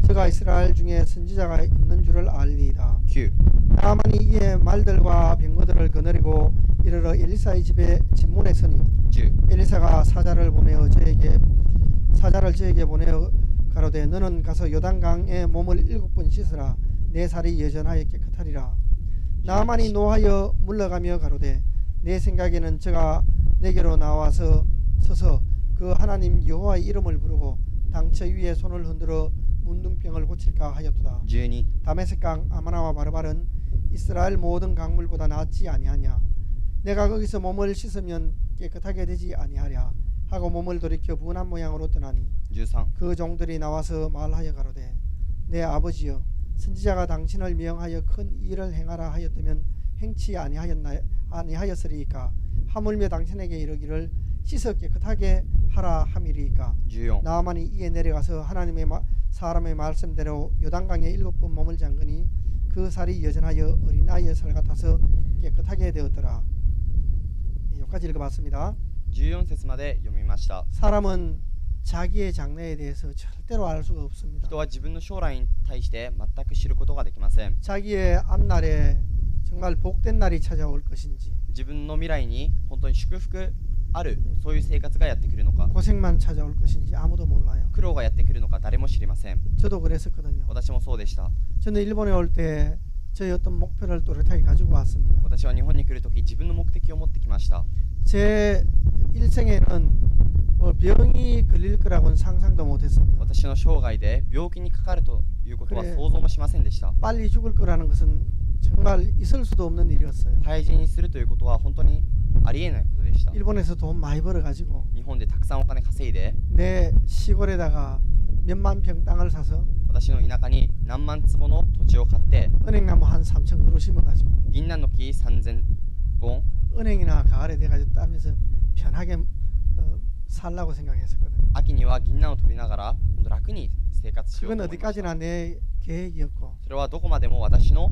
저가 이스라엘 중에 선지자가 있는 줄을 알리이다. 9 나아만이 이에 말들과 병거들을 거느리고 이르러 엘리사의 집에 집문에 서니 10 엘리사가 사자를 저에게 보내어 가로되 너는 가서 요단강에 몸을 7번 씻으라. 내 살이 여전하여 깨끗하리라. 나아만이 노하여 물러가며 가로되 내 생각에는 저가 내게로 나와서 서서 그 하나님 여호와의 이름을 부르고 당처 위에 손을 흔들어 문둥병을 고칠까 하였도다. 12 다메섹강 아마나와 바르발은 이스라엘 모든 강물보다 낫지 아니하냐. 내가 거기서 몸을 씻으면 깨끗하게 되지 아니하랴 하고 몸을 돌이켜 분한 모양으로 떠나니 13 그 종들이 나와서 말하여 가로되 내 아버지여 선지자가 당신을 명하여 큰 일을 행하라 하였다면 행치 아니하였으리이까. 하물며 당신에게 이르기를 씻어 깨끗하게 하라 함이리이까. 14 나아만이 이에 내려가서 하나님의 사람의 말씀대로 요단강에 7번 몸을 잠그니 그 살이 여전하여 어린아이의 살 같아서 깨끗하게 되었더라. 여기까지 읽어봤습니다. 14節まで読みました。 사람은 자기의 장래에 대해서 절대로 알 수가 없습니다. 人は自分の将来に対して全く知ることができません。 자기의 앞날에 정말 복된 날이 찾아올 것인지 自分の未来に本当に祝福あるそういう生活がやってくるのか、 고생만 찾아올 것인지 아무도 몰라요. 苦労がやってくるのか誰も知りません。 저도 그랬었거든요. 私もそうでした。 저는 일본에 올 때 저의 어떤 목표를 또렷하게 가지고 왔습니다. 私は日本に来るとき自分の目的を持ってきました。 제 일생에는 뭐 병이 걸릴 거라고는 상상도 못했습니다. 私の生涯で病気にかかるということは想像もしませんでした。 빨리 죽을 거라는 것은 정말 있을 수도 없는 일이었어요. 廃人にするということは本当にありえないことでした。 일본에서 돈 많이 벌어가지고 日本でたくさんお金稼いで 내 시골에다가 몇만 평 땅을 사서 私の田舎に何万坪の土地を買って 은행나무 한 3,000 그루 심어가지고 銀杏の木3000本 은행이나 가을에 돼가지고 따면서 편하게 살라고 생각했었거든요. 秋には銀杏を取りながら本当楽に生活しよう 그건 と思いました。 어디까지나 내 계획이었고 それはどこまでも私の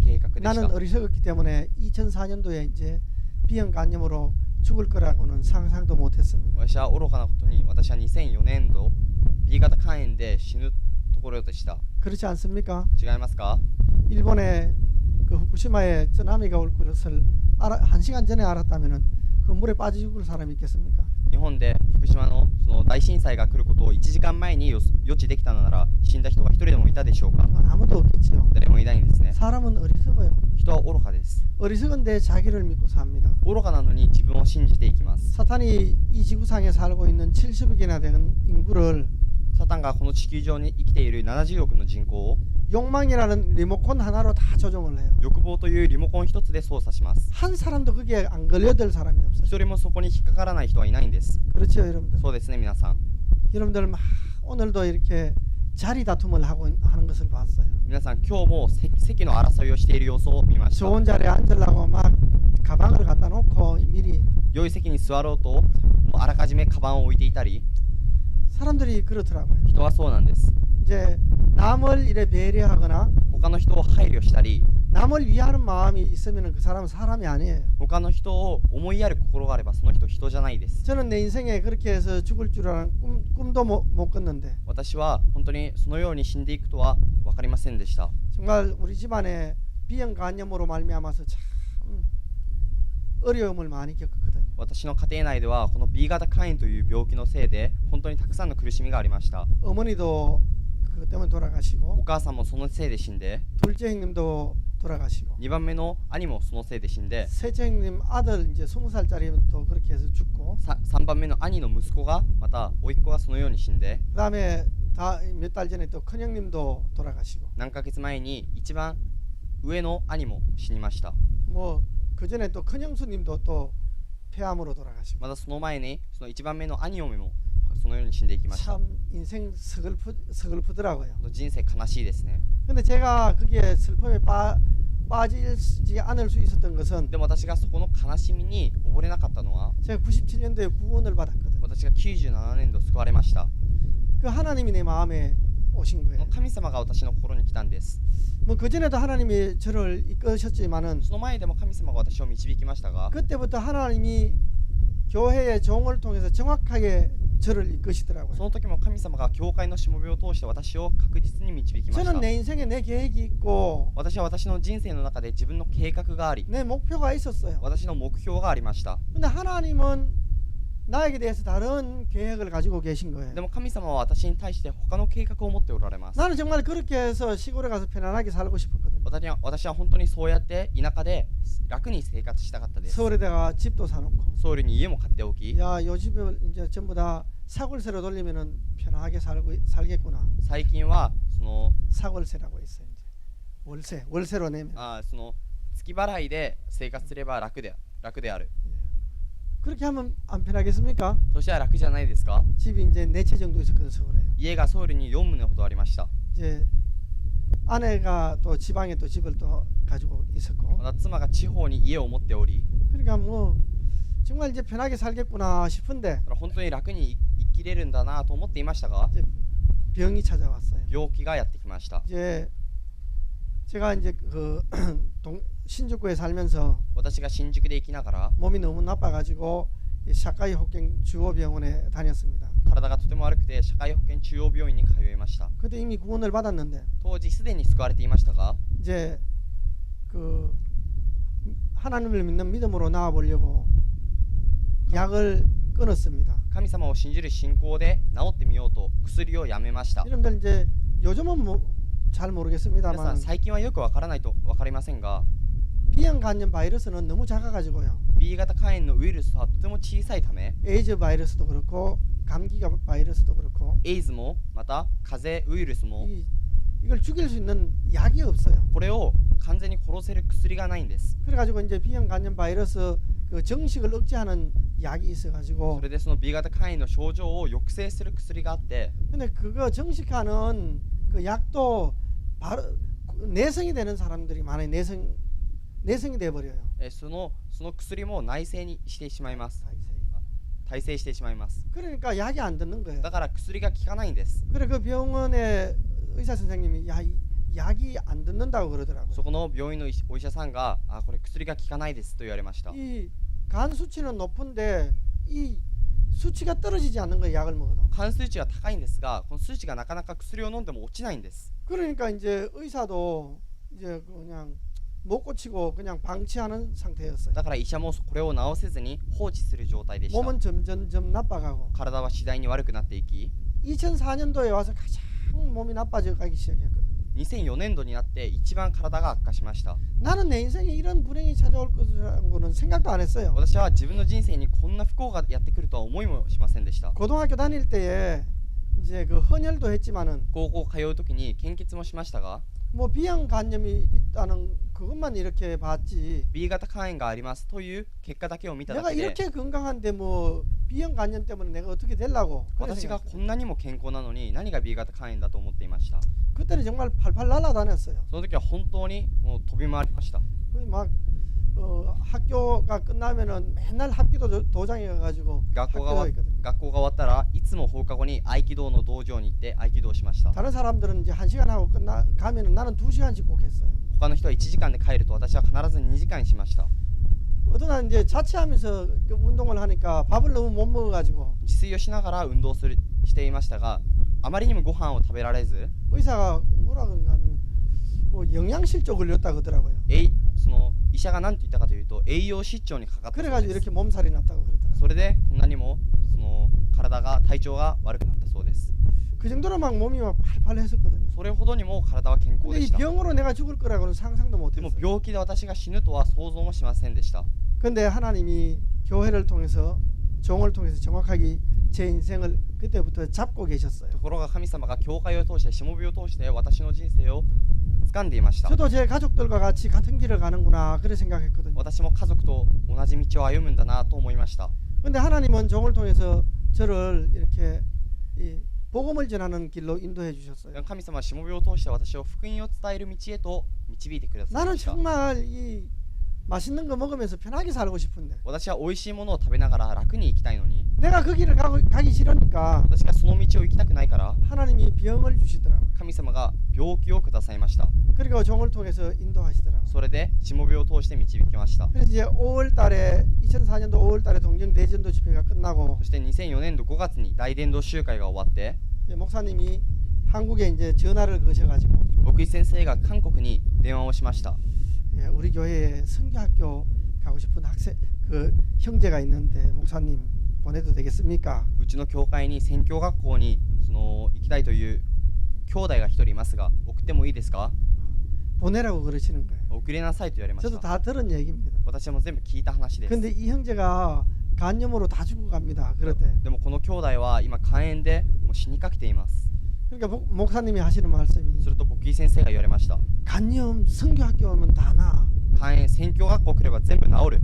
計画でし 나는 た。 어리석었기 때문에 2004년도에 이제 비형 간염으로 죽을 거라고는 상상도 못했습니다. 私は愚かなことに私は2004年度 B 型肝炎で死ぬところでした。 그렇지 않습니까? 違いますか？ 일본에 그 후쿠시마에 쓰나미가 올 것을 1시간 전에 알았다면은 그 물에 빠져 죽을 사람이 있겠습니까? 日本で福島のその大震災が来ることを1時間前に予知できたのなら死んだ人が一人でもいたでしょうか？ 아무도 없겠죠. 誰もいないんですね。 사람은 어리석어요. 人は愚かです。 어리석은데 자기를 믿고 삽니다. 愚かなのに自分を信じていきます。 사탄이 이 지구상에 살고 있는 70억이나 되는 인구를 サタンがこの地球上に生きている70億の人口を 욕망이라는 리모컨 하나로 다 조종을 해요. 欲望というリモコン一つで操作します。 한 사람도 거기에 안 걸려들 사람이 없어요. 一人もそこに引っかからない人はいないんです。 그렇죠, 여러분들. そうですね、皆さん。 여러분들 막 오늘도 이렇게 자리 다툼을 하고 하는 것을 봤어요. 皆さん、今日も席の争いをしている様子を見ました。 좋은 자리에 앉으려고 막 가방을 갖다 놓고 미리 良い席に座ろうと、もうあらかじめカバンを置いていたり、 사람들이 그렇더라고요. 人はそうなんです。 이제 남을 이래 배려하거나 他の人を配慮したり、 남을 위하는 마음이 있으면 그 사람은 사람이 아니에요. 他の人を思いやる心があればその人人じゃないです。 저는 내 인생에 그렇게 해서 죽을 줄 아는 꿈도 못 꿨는데 私は本当にそのように死んでいくとは分かりませんでした。 정말 우리 집안에 비형 간염으로 말미암아서 참 어려움을 많이 겪었거든요. 私の家庭内ではこの B 型肝炎という病気のせいで本当にたくさんの苦しみがありました。 어머니도 그것 때문에 お 돌아가시고 母さんもそのせいで死んで、 둘째 형님도 돌아가시고 2番目の兄もそのせいで死んで、 셋째 형님 아들 이제 20살짜리도 그렇게 해서 죽고 3番目の兄の息子がまた甥っ子がそのように死んで、 그다음에 다 몇 달 전에 또 큰 형님도 돌아가시고 何ヶ月前に一番上の兄も死にました。 뭐 그 전에 또 큰 형수님도 또 폐암으로 돌아가시고 またその前にその一番目の兄嫁もそのように死んでいきました。 참 인생 서글프더라고요. 人生悲しいですね。 근데 제가 거기에 슬픔에 빠지지 않을 수 있었던 것은 でも私がそこの悲しみに溺れなかったのは、 제가 97년도에 구원을 받았거든요. 私が97年度救われました。 그 하나님이 내 마음에 오신 こ 거예요. の神様が私の心に来たんです。 뭐 그 전에도 하나님이 저를 이끄셨지만은 その前でも神様が私を導きましたが、 그때부터 하나님이 교회의 종을 통해서 정확하게 저를 そ 이끄시더라고요. の時も神様が教会のしもべを通して私を確実に導きまし 저는 た。 내 인생에 내 계획이 있고 私は私の人生の中で自分の計画があり、 내 목표가 있었어요. 私の目標がありました。 근데 하나님은 나에게 대해서 다른 계획을 가지고 계신 거예요. でも神様は私に対して他の計画を持っておられます。 나는 정말 그렇게 해서 시골에 가서 편안하게 살고 싶었거든요. 私は本当にそうやって田舎で楽に生活したかったです。 서울에다가 집도 사놓고 ソウルに家も買っておき、 야, 요 집을 이제 전부 다 사골세로 돌리면은 편하게 살겠구나. 最近はその 사골세라고 있어요. 이제 월세로 내면 その月払いで生活すれば楽である。 그렇게 하면 안 편하겠습니까? そしたら楽じゃないですか？ 집이 이제 4채 정도 있었거든 서울에. 家がソウルに4棟ほどありました。 이제 아내가 또 지방에 또 집을 또 가지고 있었고. また妻が地方に家を持っており、 그러니까 뭐 정말 이제 편하게 살겠구나 싶은데 だから本当に楽に生きれるんだなと思っていましたが、 이제 병이 찾아왔어요. 病気がやってきました。 이제 제가 이제 그 신주쿠에 살면서 私が新宿で生きながら 몸이 너무 나빠가지고 샤카이 호갱 주호병원에 다녔습니다. 体がとても悪くて社会保険中央病院に通いました。 그때 이미 구원을 받았는데 当時すでに救われていましたが 이제 그 하나님을 믿는 믿음으로 나와 보려고 약을 끊었습니다. 神様を信じる信仰で治ってみようと薬をやめました。 여러분들 이제 요즘은 잘 皆さん 모르겠습니다만 最近はよくわからないとわかりませんが B형 간염 바이러스는 너무 작아가지고요. B 型肝炎のウイルスはとても小さいため 에이즈 바이러스도 그렇고 감기가 바이러스도 그렇고 エイズもまた風邪ウイルスも 이걸 죽일 수 있는 약이 없어요. これを完全に殺せる薬がないんです。 그래가지고 이제 B형 간염 바이러스 그 정식을 억제하는 약이 そ 있어가지고 れでその B 型肝炎の症状を抑制する薬があって 근데 그거 정식하는 그 약도 바로 내성이 되는 사람들이 많아요. 내성이 돼 버려요. その薬も内製にしてしまいます。耐性してしまいます。 그러니까 약이 안 듣는 거예요. だから薬が効かないんです。 그래 그 병원의 의사 선생님이 야, 약이 안 듣는다고 그러더라고요. そこの病院のお医者さんがこれ薬が効かないですと言われました。 이 간 수치는 높은데 이 수치가 떨어지지 않는 거예요. 약을 먹어도. 肝数値は高いんですが、この数値がなかなか薬を飲んでも落ちないんです。 그러니까 이제 의사도 이제 그냥 못 고치고 그냥 방치하는 상태였어요. だから医者もこれを治せずに放置する状態でした。 몸은 점점 나빠가고 体は次第に悪くなっていき、 2004년도에 와서 가장 몸이 나빠져 가기 시작했거든요. 2004年度になって一番体が悪化しました。 나는 내 인생에 이런 불행이 찾아올 것이라고는 생각도 안 했어요. 私は自分の人生にこんな不幸がやってくるとは思いもしませんでした。 고등학교 다닐 때에 이제 그 헌혈도 했지만은 高校通う時に献血もしましたが、 뭐 B형 간염이 있다는 그것만 이렇게 봤지. B 型肝炎がありますという結果だけを見ただ 내가 けで、 이렇게 건강한데 뭐 B형 간염 때문에 내가 어떻게 되려고? 私がこんなにも健康なのに何が B 型肝炎だと思っていました。 그때는 정말 팔팔 날아다녔어요. その時は本当にもう飛び回りました。 막 학교가 끝나면은 맨날 합기도 도장에 가가지고 学校が 학교가 있거든요. 学校が終わったらいつも放課後に合気道の道場に行って合気道をしました。 다른 사람들은 이제 1시간 하고 가면은 나는 2시간씩 꼭 했어요. 他の人は1時間で帰ると私は必ず2時間にしました。 어떤 날 이제 자취하면서 그 운동을 하니까 밥을 너무 못 먹어가지고 自炊をしながら運動していましたが、あまりにもご飯を食べられず、 의사가 뭐라 그런가 하면 뭐 영양실조 걸렸다 그러더라고요. その医者が何と言ったかというと栄養失調にかかったそう 그래가지고 です 이렇게 몸살이 났다고 그러더라고요. それでこんなにもその体調が悪くなったそうです。 그 정도로 막 몸이 막 팔팔했었거든요. それほどにも体は健康 근데 で 이 した。 병으로 내가 죽을 거라고는 상상도 でも 못했어요. 病気で私が死ぬとは想像もしませんでした。 근데 하나님이 교회를 통해서 종을 통해서 정확하게 제 인생을 그때부터 잡고 계셨어요. ところが神様が教会を通してしもべを通して私の人生を掴んでいました。 저도 제 가족들과 같이 같은 길을 가는구나 그래 생각했거든요. 私も家族と同じ道を歩むんだなと思いました。 근데 하나님은 종을 통해서 저를 이렇게 이 복음을 전하는 길로 인도해 주셨어요. 神様はしもべを通して私を福音を伝える道へと導いてください 나는 ました。 정말 이 맛있는 거 먹으면서 편하게 살고 싶은데 私は美味しいものを食べながら楽に生きたいのに、 내가 그 길을 가기 싫으니까 私がその道を行きたくないから 하나님이 병을 주시더라고요. 神様が病気をくださいました。 그리고 종을 통해서 인도하시더라고요. それでしもべを通して導きました。 그래서 이제 5월 달에 2004년도 5월 달에 동정 대전도 집회가 끝나고 そして2004年度5月に大伝道集会が終わって、 이제 목사님이 한국에 이제 전화를 거셔가지고 牧師先生が韓国に電話をしました。 예, 우리 교회에 선교학교 가고 싶은 학생 그 형제가 있는데 목사님 보내도 되겠습니까? うちの教会に宣教学校に行きたいという兄弟が一人いますが、送ってもいいですか？ 보내라고 그러시는 거예요. 送りなさいと言われまし 저도 た。 다 들은 얘기입니다. 私も全部聞いた話です。 근데 이 형제가 간염으로 다 죽어갑니다. 그럴 때. でもこの兄弟は今肝炎でもう死にかけています。 그러니까 목사님이 하시는 말씀이 すると牧師先生が言われました。 간염 선교학교 오면 다 나. 肝炎宣教学校来れば全部治る。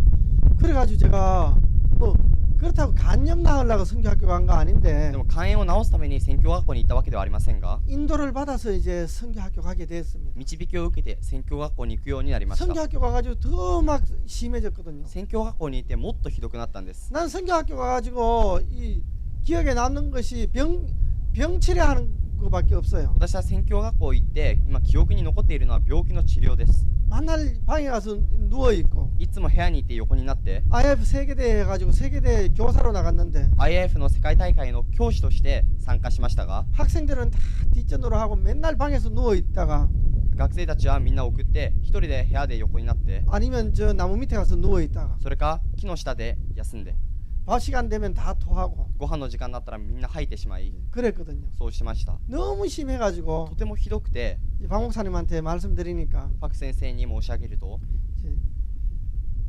그래가지고 제가 뭐 그렇다고 간염 나으려고 선교학교 간 거 아닌데 でも肝炎を治すために宣教学校に行ったわけではありませんが、 인도를 받아서 이제 선교학교 가게 됐습니다. 導きを受けて宣教学校に行くようになりました。 선교학교 가가지고 더 막 심해졌거든요. 宣教学校に行ってもっとひどくなったんです。 난 선교학교 가가지고 이 기억에 남는 것이 병 치료하는 그거밖에 없어요. 私は宣教学校行って今記憶に残っているのは病気の治療です。 만날 방에 가서 누워 있고 いつも部屋にいて横になって IF 세계대회 해가지고 세계대회 교사로 나갔는데 IAF の世界大会の教師として参加しましたが 학생들은 다 뒷전으로 하고 맨날 방에서 누워 있다가 学生たちはみんな送って一人で部屋で横になって 아니면 저 나무 밑에 가서 누워 있다가 それか木の下で休んで 밥 시간 되면 다 토하고 ご飯の時間になったらみんな吐いてしまい 그랬거든요. そうしました。 너무 심해가지고 とてもひどくて 이 박 목사님한테 말씀드리니까 パク先生に申し上げると 이제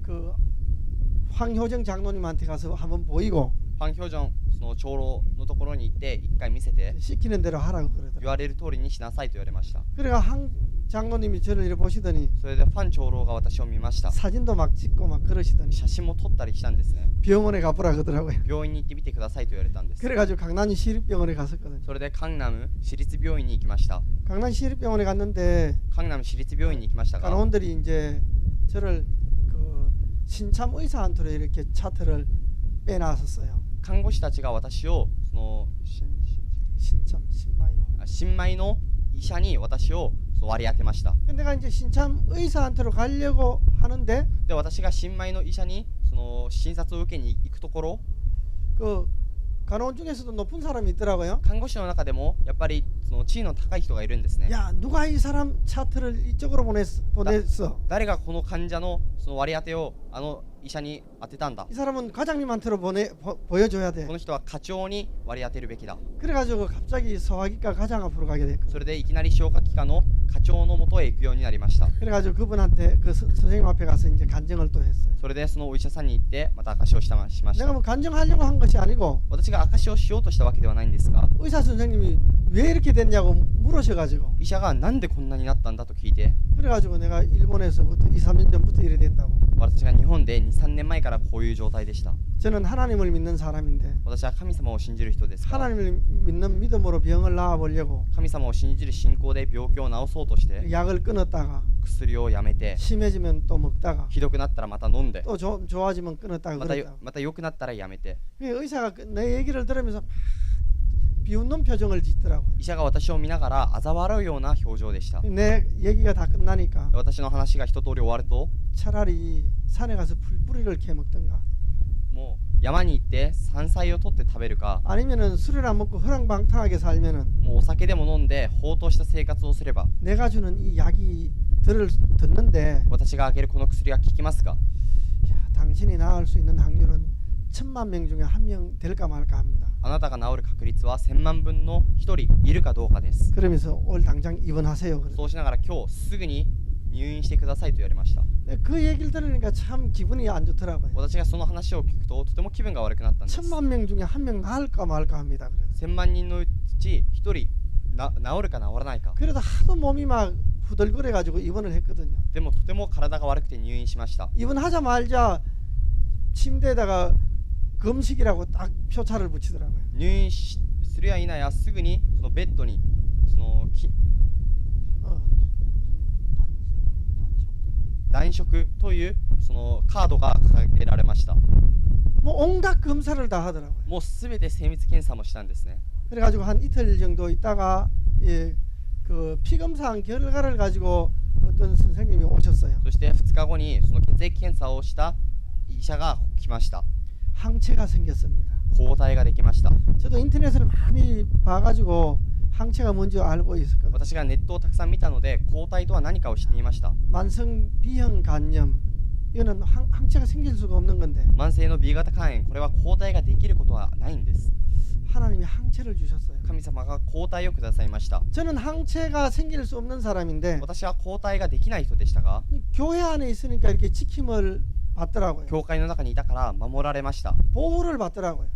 그 황효정 장로님한테 가서 한번 보이고 ファン・ヒョジョンその長老のところに行って一回見せて 시키는 대로 하라고 言 그러더라고요. われる通りにしなさいと言われました。 그래가 황 장로님이 저를 이렇게 보시더니 それでファン長老が私を見ました。 사진도 막 찍고 막 그러시더니 写真も撮ったりしたんですね。 병원에 가보라 그러더라고요. 病院に行ってみてくださいと言われたんです。 그래가지고 강남시 시립병원에 갔었거든요. それでカンナム市立病院に行きました。 강남 시립병원에 갔는데 カンナム市立病院に行きましたが 간호원들이 이제 저를 그 신참 의사한테로 이렇게 차트를 빼놨었어요. 看護師たちが私をその신참 신마이로. 新米の医者に私をその割り当てました。 근데 내가 이제 신참 의사한테로 가려고 하는데 で私が新米の医者にその診察を受けに行くところ 그 간호원 중에서도 높은 사람이 있더라고요. 看護師の中でもやっぱりその地位の高い人がいるんですね。 야 누가 이 사람 차트를 이쪽으로 보냈어. 誰がこの患者のその割り当てをあの医者に当てたんだ。 이 사람은 과장님한테로 보여줘야 돼. この人は課長に割り当てるべきだ。 그래가지고 갑자기 소화기과 과장 앞으로 가게 됐거든. それでいきなり消化器科の課長のもとへ行くようになりました。 그래가지고 그분한테 그 선생님 앞에 가서 이제 간증을 또 했어요. それでそのお医者さんに行ってまた証しをしまし 내가 た。 뭐 간증하려고 한 것이 아니고 私が証しをしようとしたわけではないんですが 의사 선생님이 왜 이렇게 됐냐고 물으셔가지고 医者がなんでこんなになったんだと聞いて 그래가지고 내가 일본에서부터 2, 3년 전부터 이래 됐다고. 私が日本で 2,3 年前からこういう状態でした。 저는 하나님을 믿는 사람인데 私は神様を信じる人ですから 하나님을 믿는 믿음으로 병을 나아보려고 神様を信じる信仰で病気を治そうとして 약을 끊었다가 薬をやめて 심해지면 또 먹다가 ひどくなったらまた飲んで 또 좋아지면 끊었다가 また 그랬다고. また良くなったらやめて 의사가 내 얘기를 들으면서 막 비웃는 표정을 짓더라고요. 医者が私を見ながら嘲笑うような表情でした。 내 얘기가 다 끝나니까 私の話が一通り終わると 차라리 산에 가서 풀뿌리를 캐 먹든가 もう山に行って山菜を取って食べるか 아니면은 술을 안 먹고 허랑방탕하게 살면은 もうお酒でも飲んで放蕩した生活をすれば 내가 주는 이 약이 듣는데 私があげるこの薬が効きますか 야, 당신이 나을 수 있는 확률은 1000만 명 중에 한 명 될까 말까 합니다. あなたが治る確率は1000万分の1人いるかどうかです。 그러면서 올 당장 입원하세요. 그래서 そうしながら今日すぐに入院してくださいと言われました。 그 얘기를 들으니까 참 기분이 안 좋더라고요. 私がその話を聞くととても気分が悪くなったんです。 1000만 명 중에 한 명 나을까 말까 합니다. 그래서 1000万人のうち1人治るか治らないか。 그래도 하도 몸이 막 후들거려가지고 입원을 했거든요. でもとても体が悪くて入院しました。 입원하자마자 침대에다가 금식이라고 딱 표차를 붙이더라고요. 入院するや否やすぐにそのベッドにその断食というそのカードが掲げられました。 뭐 온갖 검사를 다 하더라고요. もうすべて精密検査もしたんですね。 그래가지고 한 이틀 정도 있다가 예, 그 피검사한 결과를 가지고 어떤 선생님이 오셨어요. そして2日後にその血液検査をした医者が来ました。 항체가 생겼습니다. 抗体ができました。 저도 인터넷을 많이 봐가지고 항체가 뭔지 알고 있었거든요. 私がネットをたくさん見たので抗体とは何かを知っていました。 만성 B형 간염 이거는 항체가 생길 수가 없는 건데 慢性の B 型肝炎、これは抗体ができることはないんです。 하나님이 항체를 주셨어요. 神様が抗体をくださいました。 저는 항체가 생길 수 없는 사람인데 私は抗体ができない人でしたが、 교회 안에 있으니까 이렇게 지킴을 받더라고요. 教会の中にいたから守られました。 보호를 받더라고요.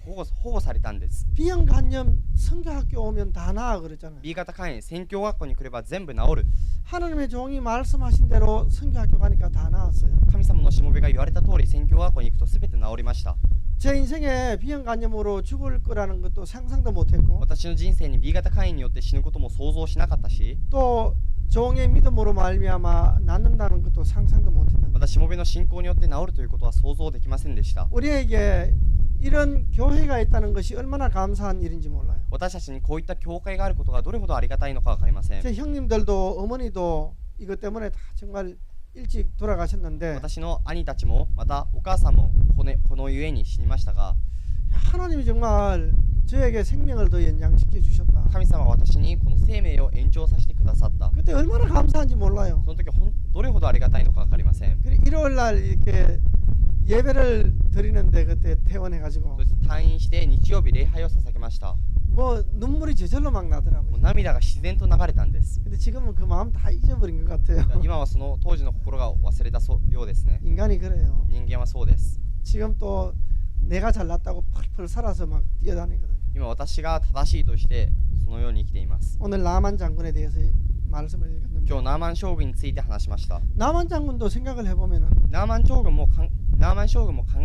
保護されたんです。 B형 간염 성교학교 오면 다 나아 그랬잖아요. B 型肝炎、宣教学校に来れば全部治る。 하나님의 종이 말씀하신 대로 성교학교 가니까 다 나았어요. 神様のしもべが言われた通り宣教学校に行くと全て治りました。 제 인생에 B형 간염으로 죽을 거라는 것도 상상도 못했고 私の人生に B 型肝炎によって死ぬことも想像しなかったし、 또 종의 믿음으로 말미암아 낫는다는 것도 상상도 못했는데 またしもべの信仰によって治るということは想像できませんでした。 우리에게 이런 교회가 있다는 것이 얼마나 감사한 일인지 몰라요. 私たちにこういった教会があることがどれほどありがたいのか分かりません。 제 형님들도 어머니도 이것 때문에 다 정말 일찍 돌아가셨는데 私の兄たちもまたお母さんもこのゆえに死にましたが、 하나님이 정말 저에게 생명을 더 연장시켜 주셨다. 神様は私にこの生命を延長させてくださった。 그때 얼마나 감사한지 몰라요. その時どれほどありがたいのか分かりません。 그래 일요일 날 이렇게 예배를 드리는데 그때 퇴원해가지고 そして退院して日曜日礼拝を捧げました。 뭐 눈물이 저절로 막 もう 나더라고요. 涙が自然と流れたんです。 근데 지금은 그 마음 다 잊어버린 것 같아요. 今はその当時の心が忘れたようですね。 인간이 그래요. 人間はそうです。 지금 또 내가 잘났다고 펄펄 살아서 막 뛰어다니거든요. 今私が正しいとしてそのように生きています。 오늘 나만 장군에 대해서 말씀을 읽었는데 今日ナーマン将軍について話しました。 나만 장군도 생각을 해보면은 ナーマン将軍も考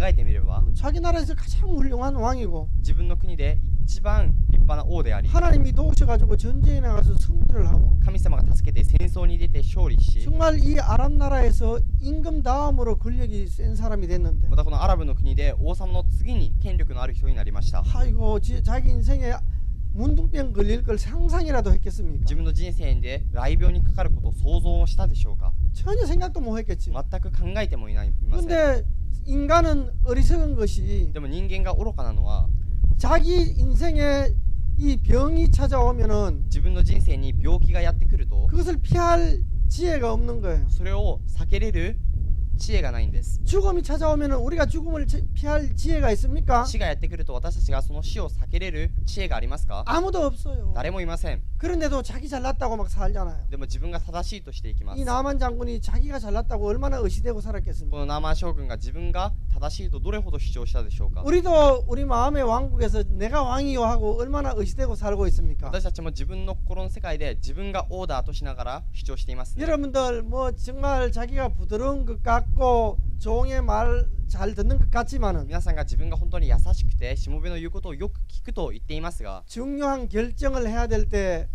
えてみれば 자기 나라에서 가장 훌륭한 왕이고 自分の国で一番立派な王であり 하나님이 도우셔가지고 전쟁에 나가서 승리를 하고 神様が助けて戦争に出て勝利し 정말 이 아랍 나라에서 임금 다음으로 권력이 센 사람이 됐는데 またこのアラブの国で王様の次に権力のある人になりました。 아이고 자기 인생에 문둥병 걸릴 걸 상상이라도 했겠습니까? 自分の人生で雷病にかかることを想像したでしょうか。 전혀 생각도 못 했겠지. 全く考えてもいません。 근데 인간은 어리석은 것이 でも人間が愚かなのは 자기 인생에 이 병이 찾아오면은 自分の人生に病気がやってくると 그것을 피할 지혜가 없는 거예요. それを避けれる知恵がないんです。 죽음이 찾아오면은 우리가 죽음을 피할 지혜가 있습니까? 死がやってくると私たちがその死を避けれる知恵がありますか？ 아무도 없어요. 誰もいません。 그런데도 자기 잘났다고 막 살잖아요. でも自分が正しいとしていきま 이 す。 나만 장군이 자기가 잘났다고 얼마나 의시되고 こ 살았겠습니까? のナーマン将軍が自分が正しいとどれほど主張したでしょうか。 우리도 우리 마음의 왕국에서 내가 왕이요 하고 얼마나 의시되고 살고 있습니까? 私たちも自分の心の世界で自分がオーダーとしながら主張していますね。 여러분들 뭐 정말 자기가 부드러운 것 같고 종의 말 잘 듣는 것 같지만은 皆さんが自分が本当に優しくてしもべの言うことをよく聞くと言っていますが、 중요한 결정을 해야 될 때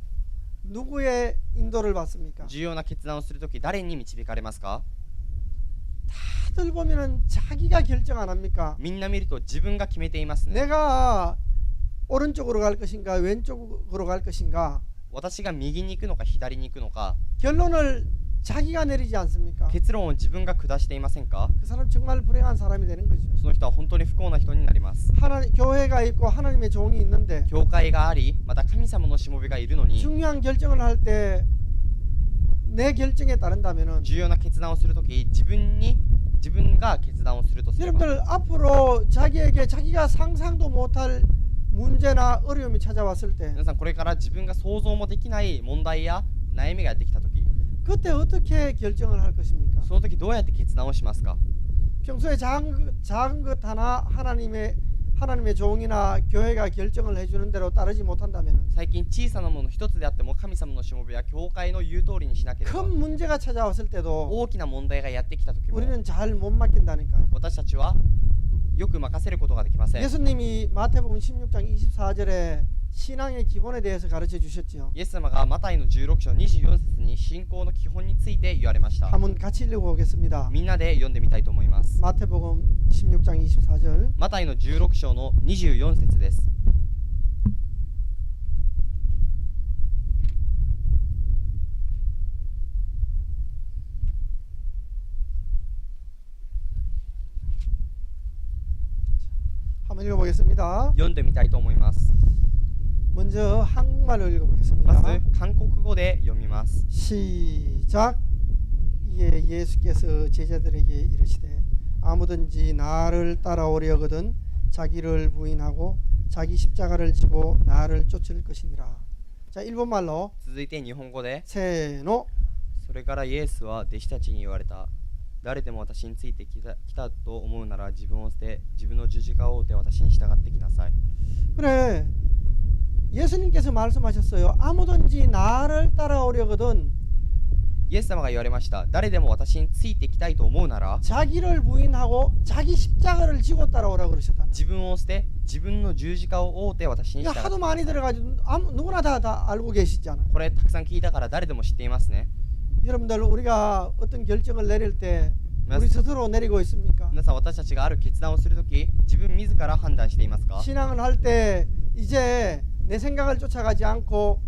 누구의 인도를 받습니까? 重要な決断をするとき誰に導かれますか？ 다들 보면은 자기가 결정 안 합니까? みんな見ると自分が決めていますね。 내가 오른쪽으로 갈 것인가 왼쪽으로 갈 것인가 私が右に行くのか左に行くのか 결론을 자기가 내리지 않습니까? 結論を自分が下していませんか？ 그 사람 정말 불행한 사람이 되는 거죠. その人は本当に不幸な人になります。 교회가 있고 하나님의 종이 있는데 教会があり、また神様のしもべがいるのに 중요한 결정을 할 때 내 결정에 따른다면은 重要な決断をするとき自分が決断をするとすれば 여러분들 앞으로 자기에게 자기가 상상도 못할 문제나 어려움이 찾아왔을 때 皆さんこれから自分が想像もできない問題や悩みがやってきたとき 그때 어떻게 결정을 할 것입니까? その時どうやって決断をしますか？ 평소에 작은 것 하나 하나님의 종이나 교회가 결정을 해주는 대로 따르지 못한다면 最近小さなもの一つであっても神様のしもべや教会の言う通りにしなければ 큰 문제가 찾아왔을 때도 大きな問題がやってきた時も 우리는 잘 못 맡긴다니까요. 私たちはよく任せることができません。 예수님이 마태복음 16장 24절에 신앙의 기본에 대해서 가르쳐 주셨지요. イエス様がマタイの16章24節に信仰の基本について言われました。 한번 같이 읽어보겠습니다. みんなで読んでみたいと思います。 마태복음 16장 24절 マタイの16章の24節です。 한번 읽어보겠습니다. 読んでみたいと思います。 먼저 한국말로 ま 읽어보겠습니다. ず韓国語で読みます。 시작. 이에 예수께서 제자들에게 이르시되 아무든지 나를 따라오려거든 자기를 부인하고 자기 십자가를 지고 나를 쫓을 것이니라. 자, 일본말로 続いて日本語で 세노. それからイエスは弟子たちに言われた。誰でも私についてきたと思うなら自分を捨て自分の十字架を追って私に従ってきなさい。 그래. 예수님께서 말씀하셨어요. 아무든지 나를 따라오려거든 イエス様が言われました。誰でも私についてきたいと思うなら 자기를 부인하고 자기 십자가를 지고 따라오라 그러셨다. 自分を捨て自分の十字架を追って私に従って 하도 きなさ 많이 い。 들어가지고 누구나 다 알고 계시잖아요. これたくさん聞いたから誰でも知っていますね。 여러분들 우리가 어떤 결정을 내릴 때 우리 맞습니다. 스스로 내리고 있습니까? 皆さん私たちがある決断をするとき自分自から判断していますか？ 신앙을 할 때 이제 내 생각을 쫓아가지 않고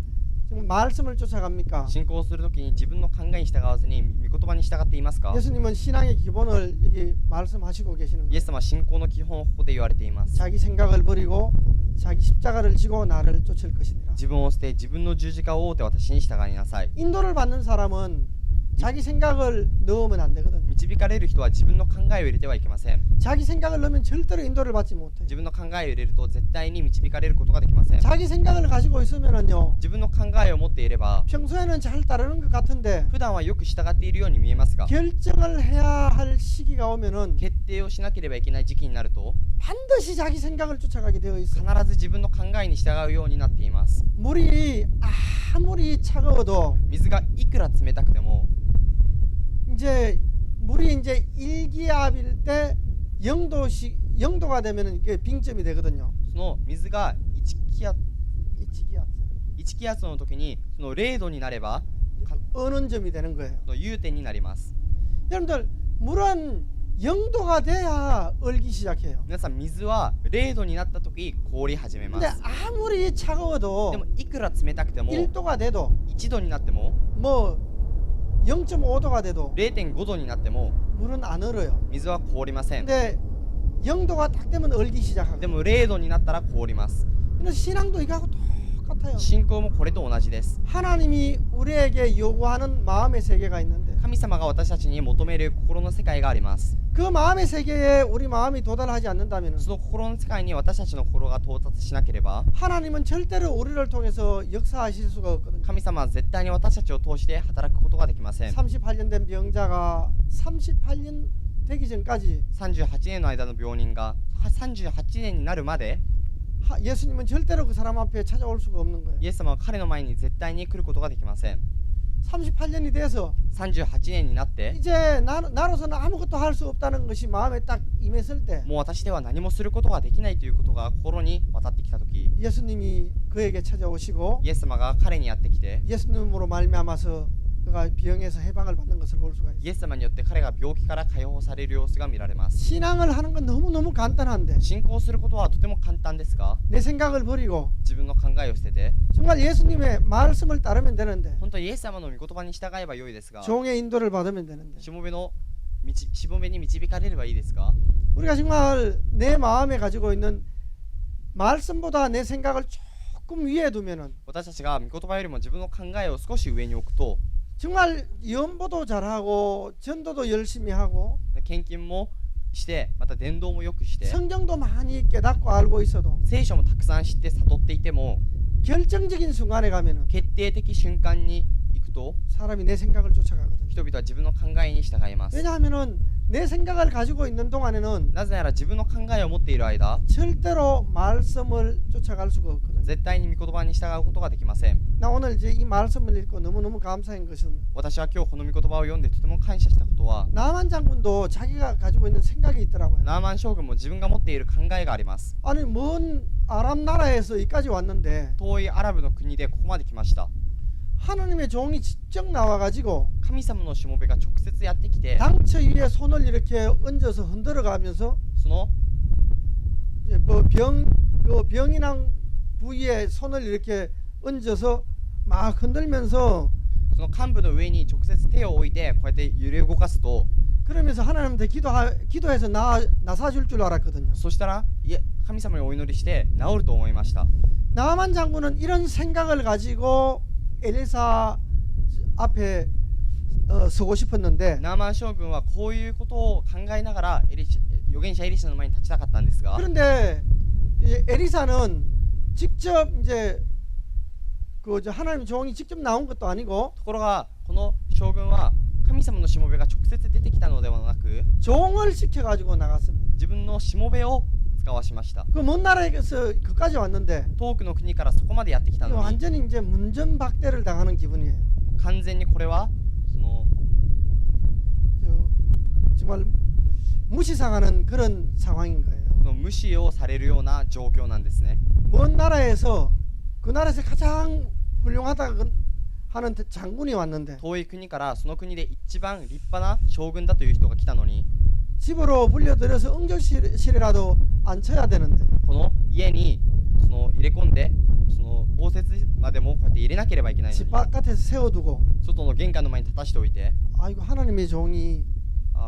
지금 말씀을 쫓아갑니까? 信仰するときに自分の考えに従わずに御言葉に従っていますか？ 예수님은 신앙의 기본을 여기 말씀하시고 계시는 イエ 거예요. ス様は信仰の基本をここで言われています。 자기 생각을 버리고 자기 십자가를 지고 나를 쫓을 것이니라. 自分を捨て自分の十字架を追うて私に従いなさい。 인도를 받는 사람은 자기 생각을 넣으면 안 되거든요. 導かれる人は自分の考えを入れてはいけません。 자기 생각을 넣으면 절대로 인도를 받지 못해요. 自分の考えを入れると絶対に導かれることができません。 자기 생각을 가지고 있으면은요, 自分の考えを持っていれば 평소에는 잘 따르는 것 같은데 普段はよく従っているように見えますが 결정을 해야 할 시기가 오면은 決定をしなければいけない時期になると 반드시 자기 생각을 쫓아가게 되어 必 있어요. ず自分の考えに従うようになっています。 물이 아무리 차가워도 水がいくら冷たくても 이제 물이 이제 일기압일 때 0도가 되면은 이게 빙점이 되거든요. その水が1気圧 이치기압. 1気圧の時にその0度になれば 어는 점이 되는 거예요. その融点になります。 여러분들 물은 0도가 돼야 얼기 시작해요. 皆さん水は0度になった時凍り始めま 근데 す。 아무리 차가워도 でもいくら冷たくても 1도가 돼도 1度になっても 뭐 0.5도가 돼도 0.5度になっても 물은 안 얼어요. 水は凍りません。 근데 0도가 딱 되면 얼기 시작하고. でも0度になったら凍ります。 그래서 신앙도 이거하고 똑같아요. 信仰もこれと同じです。 하나님이 우리에게 요구하는 마음의 세계가 있는데 神様が私たちに求める心の世界があります。 그 마음의 세계에 우리 마음이 도달하지 않는다면 その心の世界に私たちの心が到達しなければ 하나님은 절대로 우리를 통해서 역사하실 수가 없거든요. 神様は絶対に私たちを通して働くことができません。 38년 된 병자가 38년 되기 전까지 38年の間の病人が38年になるまで 예수님은 절대로 그 사람 앞에 찾아올 수가 없는 거예요. イエス様は彼の前に絶対に来ることができません。 38년이 돼서 38年になって 이제 나로서는 아무것도 할 수 없다는 것이 마음에 딱 임했을 때 もう私では何もすることができないということが心に渡ってきたとき 예수님이 그에게 찾아오시고 イエス様が彼にやってきて 예수님으로 말미암아서 그가 병에서 해방을 받는 것을 볼 수가 イ 있어요. エス様によって彼が病気から解放される様子が見られます。 신앙을 하는 건 너무너무 간단한데 信仰することはとても簡単ですが 내 생각을 버리고 自分の考えを捨てて 정말 예수님의 말씀을 따르면 되는데 本当にイエス様の御言葉に従えばよいですが 종의 인도를 받으면 되는데 しもべに導かれればいいですが 우리가 정말 내 마음에 가지고 있는 말씀보다 내 생각을 조금 위에 두면은 私たちが御言葉よりも自分の考えを少し上に置くと 정말 연보도 잘하고 전도도 열심히 하고 献金もしてまた伝道もよくして 성경도 많이 깨닫고 알고 있어도 聖書もたくさん知って悟っていても 결정적인 순간에 가면은 決定的瞬間に行くと 사람이 내 생각을 쫓아가거든요. 人々は自分の考えに従います。 왜냐하면은 내 생각을 가지고 있는 동안에는 なぜなら自分の考えを持っている間 절대로 말씀을 쫓아갈 수가 없거든요. 絶対に御言葉に従うことができません。 나 오늘 이제 이 말씀을 읽고 너무너무 감사한 것은 私は今日この御言葉を読んでとても感謝したことは 나만 장군도 자기가 가지고 있는 생각이 있더라고요. ナーマン将軍も自分が持っている考えがあります。 아니 먼 아랍 나라에서 여기까지 왔는데 遠いアラブの国でここまで来ました。 하나님의 종이 직접 나와가지고 神様のしもべが直接やってきて 당처 위에 손을 이렇게 얹어서 흔들어가면서 その 이제 그 병이랑 부위에 손을 이렇게 얹어서 막 흔들면서 その幹部の上に直接手を置いてこうやって揺れ動かすと 그러면서 하나님한테 기도해서 나사줄 줄 알았거든요. そしたら神様にお祈りして治ると思いました。 나만 장군은 이런 생각을 가지고 엘리사 앞에 서고 싶었는데 ナーマン将軍はこういうことを考えながら預言者エリシャの前に立ちたかったんですが 그런데 이제 엘리사는 직접 이제 그 하나님 종이 직접 나온 것도 아니고 ところがこの将軍は神様のしもべが直接出てきたのではなく 종을 시켜가지고 나갔습니다. 自分のしもべを使わしました。 그 먼 나라에서 그까지 왔는데 遠くの国からそこまでやってきたのに 완전히 이제 문전박대를 당하는 기분이에요. 完全にこれはその 정말 무시당하는 그런 상황인 거예요. 無視をされるような状況なんですね。 먼 나라에서 그 나라에서 가장 훌륭하다 하는 장군이 왔는데 遠い国からその国で一番立派な将軍だという人が来たのに 집으로 불려들여서 응접실이라도 앉혀야 되는데 この家にその入れ込んでその応接までもこうやって入れなければいけないの 집 に 바깥에서 세워두고 外の玄関の前に立たしておいて 아이고 하나님의 종이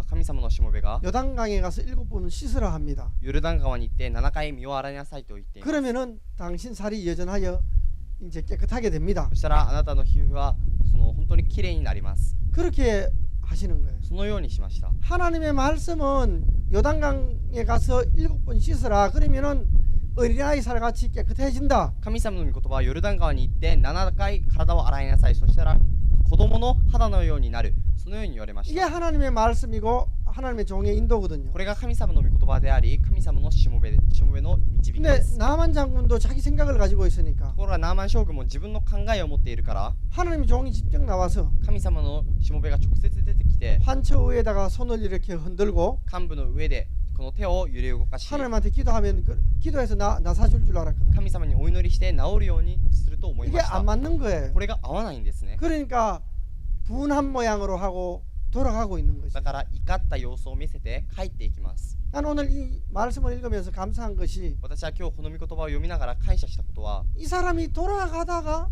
神様のしもべが 요단강에 가서 7번 씻으라 합니다. ヨルダン川に行って7回身を洗いなさいと言っています 그러면은 당신 살이 여전하여 이제 깨끗하게 됩니다. そしたらあなたの皮膚はその本当にきれいになります 그렇게 하시는 거예요. そのようにしました 하나님의 말씀은 요단강에 가서 7번 씻으라. 그러면은 어린아이 살같이 깨끗해진다. 神様の御言葉はヨルダン川に行って7回体を洗いなさいそしたら子供の肌のようになるそのように言われまし 이게 た 하나님의 말씀이고 하나님의 종의 인도거든요. これが神様の御言葉であり神様のしもべの導き 근데 です 나만 장군도 자기 생각을 가지고 있으니까 ところがナーマン将軍も自分の考えを持っているから 하나님의 종이 직접 나와서 神様のしもべが直接出てきて 환처 위에다가 손을 이렇게 흔들고 幹部の上でこの手を揺れ動かし 하나님한테 기도하면 기도해서 나사줄 줄 알았거든. 神様にお祈りして治るようにすると思い 이게 ました 안 맞는 거예요. これが合わないんですね 그러니까 분한 모양으로 하고 돌아가고 있는 거죠. だから怒った様子を見せて帰っていきます 나는 오늘 이 말씀을 읽으면서 감사한 것이 私は今日この御言葉を読みながら感謝したことは 이 사람이 돌아가다가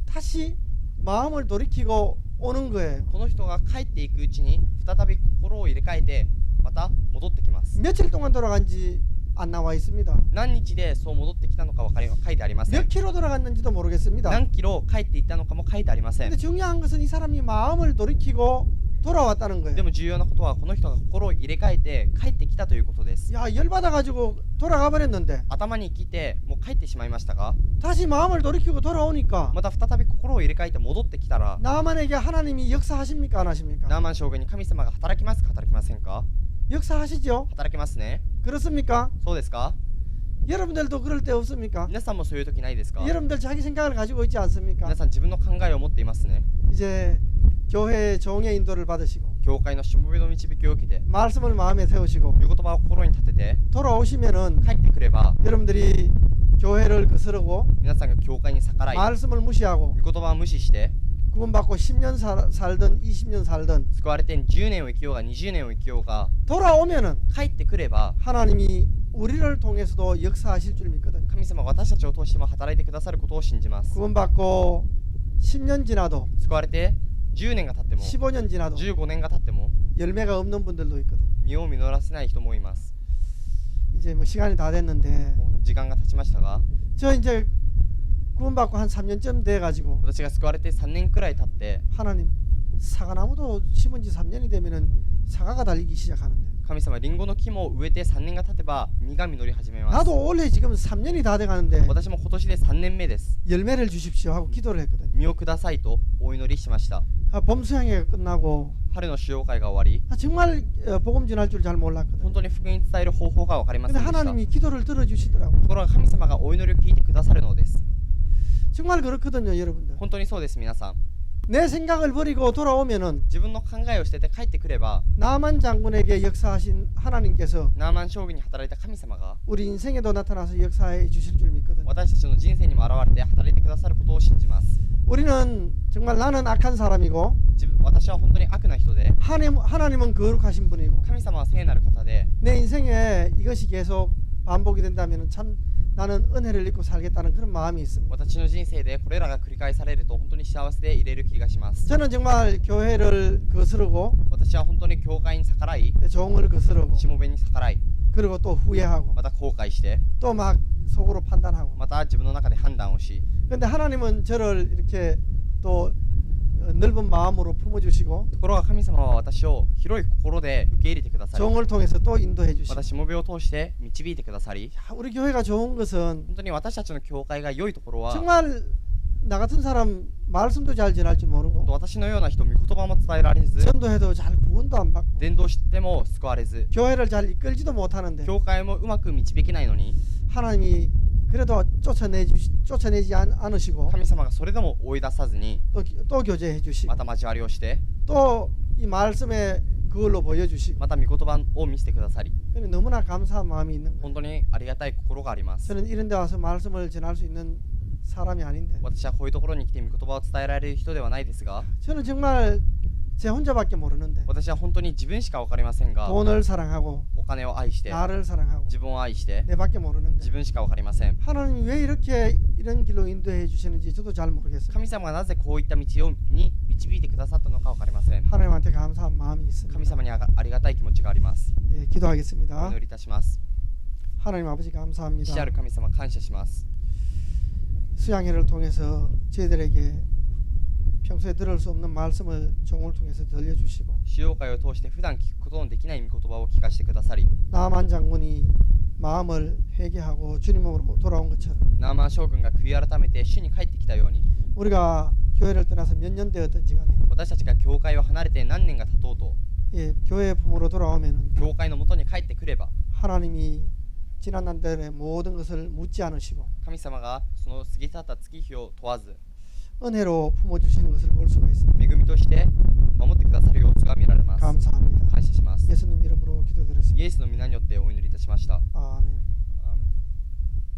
다시 마음을 돌이키고 오는 거예요. この人が帰っていくうちに再び心を入れ替えてまた戻ってきます 며칠 동안 돌아간지 안 나와 있습니다. 何日でそう戻ってきたのか書いてありません 몇 킬로 돌아갔는지도 모르겠습니다. 何キロ帰っていったのかも書いてありません 근데 중요한 것은 이 사람이 마음을 돌이키고 돌아왔다는 で 거예요. も重要なことはこの人が心を入れ替えて帰ってきたということです 야, 열받아 가지고 돌아가 버렸는데 頭に来てもう帰ってしまいましたが 다시 마음을 돌이키고 돌아오니까 また再び心を入れ替えて戻ってきたら 나만에게 하나님이 역사하십니까 안 하십니까? ナーマン将軍に神様が働きますか働きませんか 역사하시죠? 働きますね 그렇습니까? そうですか 여러분들도 그럴 때 없습니까? 皆さんもそういう時ないですか 여러분들 자기 생각을 가지고 있지 않습니까? 皆さん自分の考えを持っていますね 이제 교회 종의 인도를 받으시고 教会のしもべの導きを受けて 말씀을 마음에 세우시고 御言葉を心に立てて 돌아오시면은 帰ってくれば 여러분들이 교회를 거스르고 皆さんが教会に逆らい 말씀을 무시하고 御言葉を無視して 구원받고 10년 살든 20년 살든 救われて10年を生きようが20年を生きようが 돌아오면은 帰ってくれば 하나님이 우리를 통해서도 역사하실 줄 믿거든요. 神様は私たちを通しても働いてくださることを信じます 구원받고 10년 지나도 救われて10年が経っても 15년 지나도 15年が経っても 열매가 없는 분들도 있거든요. 実を実らせない人もいます 이제 뭐 시간이 다 됐는데 もう時間が経ちましたが 저 이제 구원받고 한 3년쯤 돼 가지고 私が救われて3年くらい経って 하나님 사과나무도 심은 지 3년이 되면은 사과가 달리기 시작하는데 神様リンゴの木も植えて3年が経てば実が実り始めます 나도 올해 지금 3년이 다 돼 가는데 私も今年で3年目です 열매를 주십시오 하고 기도를 했거든요. 実をくださいとお祈りしました 봄 수양회가 끝나고 春の主要会が終わり 정말 복음 전할 줄 잘 몰랐거든요. 本当に福音伝える方法が分かりません 근데 でした 하나님이 기도를 들어주시더라고요. ところが神様がお祈りを聞いてくださるのです 정말 그렇거든요, 여러분들. 本当にそうです皆さん 내 생각을 버리고 돌아오면은 自分の考えを捨てて帰ってくれば 나만 장군에게 역사하신 하나님께서 ナーマン将軍に働いた神様が 우리 인생에도 나타나서 역사해 주실 줄 믿거든요. 私たちの人生にも現れて働いてくださることを信じます 우리는 정말 나는 악한 사람이고 私は本当に悪な人で 하나님은 거룩하신 분이고 神様は聖なる方で 내 인생에 이것이 계속 반복이 된다면 참 나는 은혜를 입고 살겠다는 그런 마음이 있습니다. 私の人生でこれらが繰り返されると本当に幸せでいれる気がします 저는 정말 교회를 거스르고 私は本当に教会に逆らい 종을 거스르고 しもべに逆らい 그리고 또 후회하고 また後悔して 또 막 속으로 판단하고 また自分の中で判断をし 근데 하나님은 저를 이렇게 또 넓은 마음으로 품어주시고 ところが神様は私を広い心で受け入れてくださり 종을 통해서 또 인도해 ま 주시고 たしもべを通して導いてくださり 우리 교회가 좋은 것은 本当に私たちの教会が良いところは 정말 나 같은 사람 말씀도 잘 전할 줄 本当 모르고 私のような人御言葉も伝えられず 전도해도 잘 구원도 안 받고 伝道しても救われず 교회를 잘 이끌지도 못하는데 教会もうまく導けないのに 하나님이 그래도 쫓아내지 않으시고 神様がそれでも追い出さずに 또 교제해 주시고 また交わりをして 또 이 말씀에 그걸로 보여주시고 また御言葉を見せてくださり 너무나 감사한 마음이 있는 거예요. 本当にありがたい心があります 저는 이런 데 와서 말씀을 전할 수 있는 사람이 아닌데 私はこういうところに来て御言葉を伝えられる人ではないですが 저는 정말 제 혼자밖에 모르는데 私は本当に自分しか分かりませんが 돈을 사랑하고 お金を愛して 나를 사랑하고 自分を愛して 내밖에 모르는데 自分しか分かりません 하나님 왜 이렇게 이런 길로 인도해 주시는지 저도 잘 모르겠어요. 神様がなぜこういった道に導いてくださったのか分かりません 하나님한테 감사한 마음이 있습니다. 神様にありがたい気持ちがあります 예, お 기도하겠습니다. 祈りいたします 하나님 아버지 父 감사합니다. ある神様感謝します 수양회를 통해서 저희들에게 평소에 들을 수 없는 말씀을 종을 통해서 들려주시고 主要会を通して普段聞くことのできない御言葉を聞かせてくださり 나만 장군이 마음을 회개하고 주님으로 돌아온 것처럼 ナーマン将軍が悔い改めて主に帰ってきたように 우리가 교회를 떠나서 몇 년 되었든지 간에 私たちが教会を離れて何年が経とうと 예, 교회 부모로 돌아오면은 教会の元に帰ってくれば 하나님이 지난 날들의 모든 것을 묻지 않으시고 神様がその過ぎ去った月日を問わず 은혜로 품어주시는 것을 볼 수가 있습니다. 恵みとして